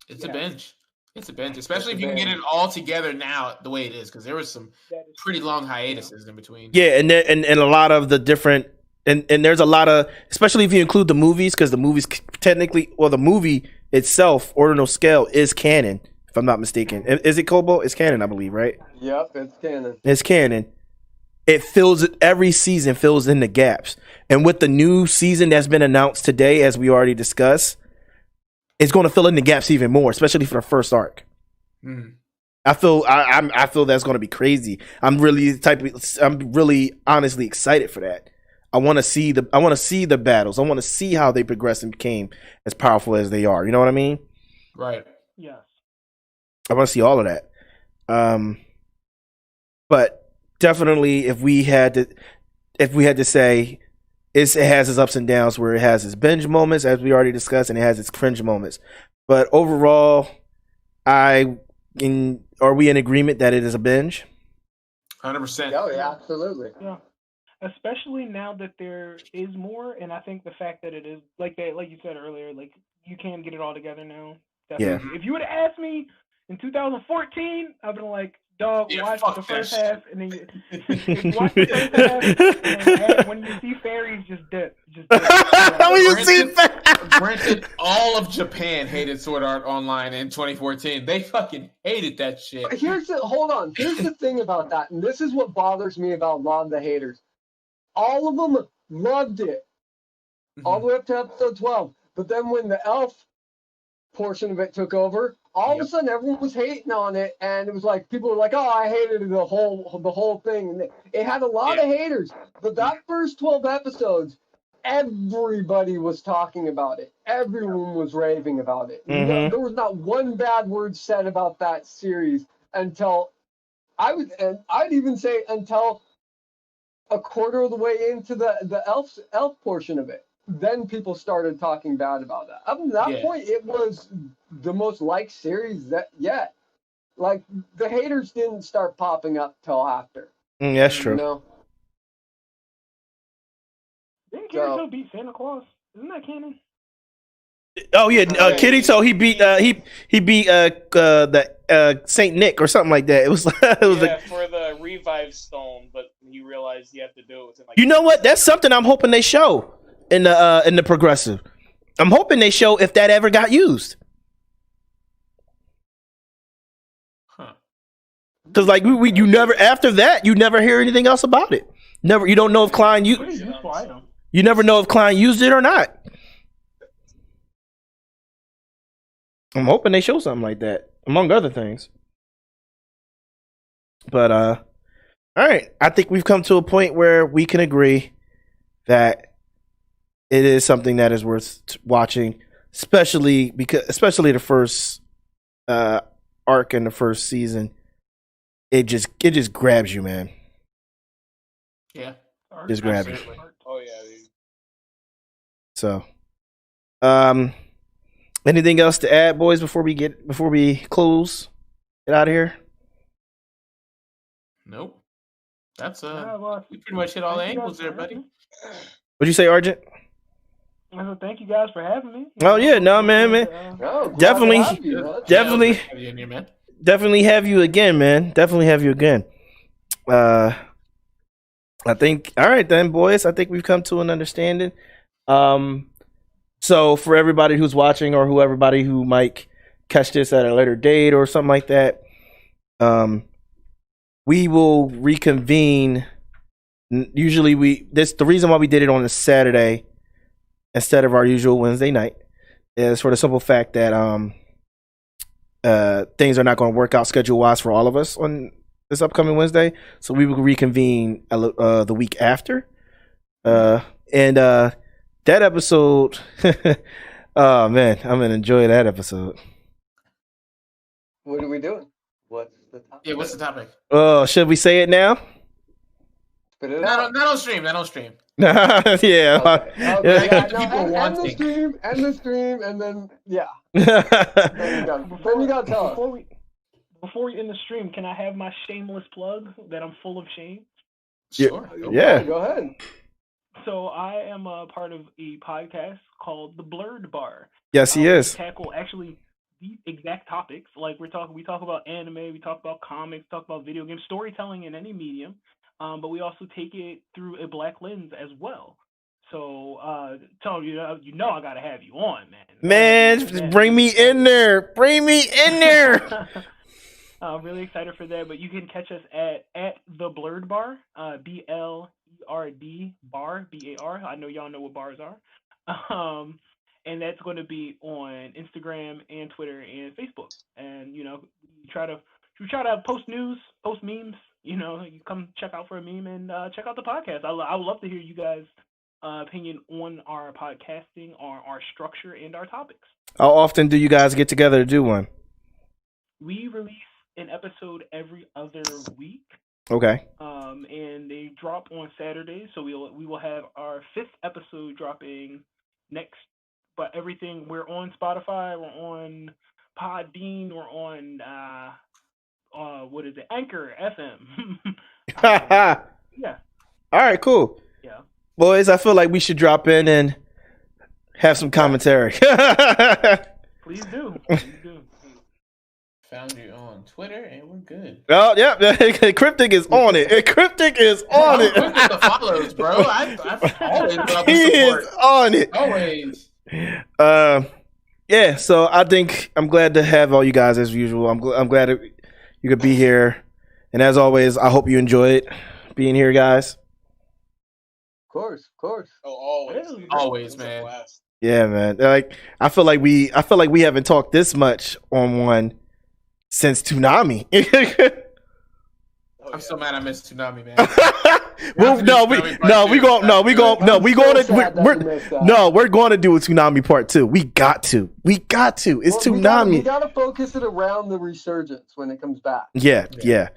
It's a binge. It's a binge, especially if you can get it all together now the way it is, because there was some pretty long hiatuses in between. Yeah, and a lot of the different. And there's a lot of, especially if you include the movies, because the movies technically, well, the movie itself, Ordinal Scale, is canon, if I'm not mistaken. Is it Kobo? It's canon, I believe, right? Yep, it's canon. It's canon. Every season fills in the gaps. And with the new season that's been announced today, as we already discussed, it's going to fill in the gaps even more, especially for the first arc. Mm. I feel that's going to be crazy. I'm really honestly excited for that. I want to see the battles. I want to see how they progressed and became as powerful as they are. You know what I mean? Right. Yes. I want to see all of that. But definitely, if we had to say, it has its ups and downs, where it has its binge moments, as we already discussed, and it has its cringe moments. But overall, are we in agreement that it is a binge? 100%. Oh yeah, absolutely. Yeah. Especially now that there is more, and I think the fact that it is like you said earlier, like you can get it all together now. Definitely. Yeah. If you would have asked me in 2014, I'd been like, "Dog, watch the first half, and then you watch the first half, and when you see fairies, just dip. When you see granted, all of Japan hated Sword Art Online in 2014. They fucking hated that shit. Here's the thing about that, and this is what bothers me about a lot of the haters. All of them loved it, all the way up to episode 12. But then when the elf portion of it took over, all of a sudden everyone was hating on it, and it was like people were like, "Oh, I hated the whole thing." And it had a lot of haters. But that first 12 episodes, everybody was talking about it. Everyone was raving about it. Mm-hmm. No, there was not one bad word said about that series until I'd even say until a quarter of the way into the elf portion of it. Then people started talking bad about that. Up to that point, it was the most liked series that yet. Like the haters didn't start popping up till after. That's true. You know. Didn't Kirito beat Santa Claus? Isn't that canon? Oh yeah, Kirito he beat the Saint Nick or something like that. It was for the revive stone, but he realized he had to do it within like. You know what? That's something I'm hoping they show in the progressive. I'm hoping they show if that ever got used. Because like you never after that you never hear anything else about it. You don't know if Klein you never know if Klein used it or not. I'm hoping they show something like that, among other things. But all right, I think we've come to a point where we can agree that it is something that is worth watching, especially the first arc in the first season. It just grabs you, man. Yeah, just grabs you. Oh yeah. Dude. So, anything else to add, boys, before we close? Get out of here. Nope. That's you pretty much hit all the angles there, buddy. What'd you say, Argent? Thank you guys for having me. Yeah, no, man. Definitely have you again, man. Definitely have you again. I think, all right then, boys. I think we've come to an understanding. So for everybody who's watching or everybody who might catch this at a later date or something like that, we will reconvene. Usually the reason why we did it on a Saturday instead of our usual Wednesday night is for the simple fact that things are not going to work out schedule wise for all of us on this upcoming Wednesday. So we will reconvene the week after. And that episode, oh man, I'm gonna enjoy that episode. What are we doing? What's the topic? Yeah, what's the topic? Oh, should we say it now? Not on stream. Yeah. Okay. End the stream, and then yeah. Then you gotta tell us. Before we end the stream, can I have my shameless plug that I'm full of shame? Sure. Yeah. Go ahead. So I am a part of a podcast called The Blurred Bar. Yes, he is. We tackle actually the exact topics. Like we talk about anime, we talk about comics, talk about video games, storytelling in any medium. But we also take it through a black lens as well. So, Tony, you know I gotta have you on, man. Man, bring me in there. I'm really excited for that. But you can catch us at The Blurred Bar, BLERD bar, BAR. I know y'all know what bars are. And that's going to be on Instagram and Twitter and Facebook. And we try to post news, post memes. You come check out for a meme and check out the podcast. I would love to hear you guys' opinion on our podcasting, our structure, and our topics. How often do you guys get together to do one? We release an episode every other week. Okay. And they drop on Saturdays, so we will have our 5th episode dropping next. But everything, we're on Spotify, we're on Podbean, we're on what is it? Anchor FM. Yeah. All right, cool. Yeah. Boys, I feel like we should drop in and have some commentary. Please do. Found you on Twitter, and we're good. Oh, yeah. Cryptic is on it. Cryptic is on it. Look at the follows, bro. I always love the He support. is on it. Always. Yeah, so I think I'm glad to have all you guys as usual. I'm glad that you could be here. And as always, I hope you enjoy it being here, guys. Of course. Oh, Always, man. Yeah, man. Like I feel like we haven't talked this much on one since Toonami. I'm so mad I missed Toonami, man. We're going to do a Toonami part 2. We got to. It's Toonami. We got to focus it around the resurgence when it comes back. Yeah.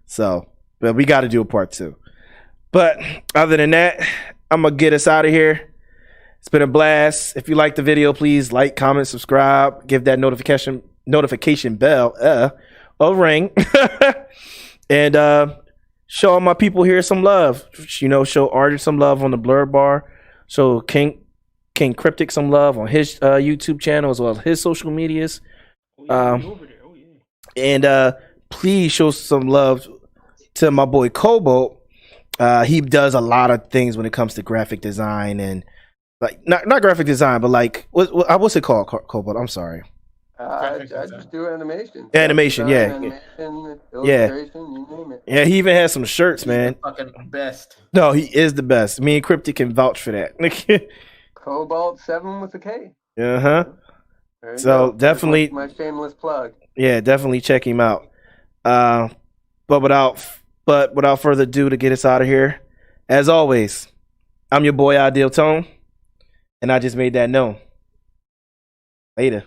So, but we got to do a part 2. But other than that, I'm gonna get us out of here. It's been a blast. If you like the video, please like, comment, subscribe, give that notification bell a ring, and show all my people here some love. Show Arjun some love on the Blur Bar. Show King Cryptic some love on his YouTube channel as well as his social medias. Over there. Oh yeah. And please show some love to my boy Cobalt. He does a lot of things when it comes to graphic design and like not graphic design, but like what's it called, Cobalt? I'm sorry. I just do animation. Animation, yeah. Animation, illustration, you name it. Yeah, he even has some shirts, man. Fucking best. No, he is the best. Me and Cryptic can vouch for that. Cobalt 7 with a K. Uh-huh. There you So go. definitely, My shameless plug. yeah, definitely check him out. But without further ado, to get us out of here, as always, I'm your boy Ideal Tone, and I just made that known. Later.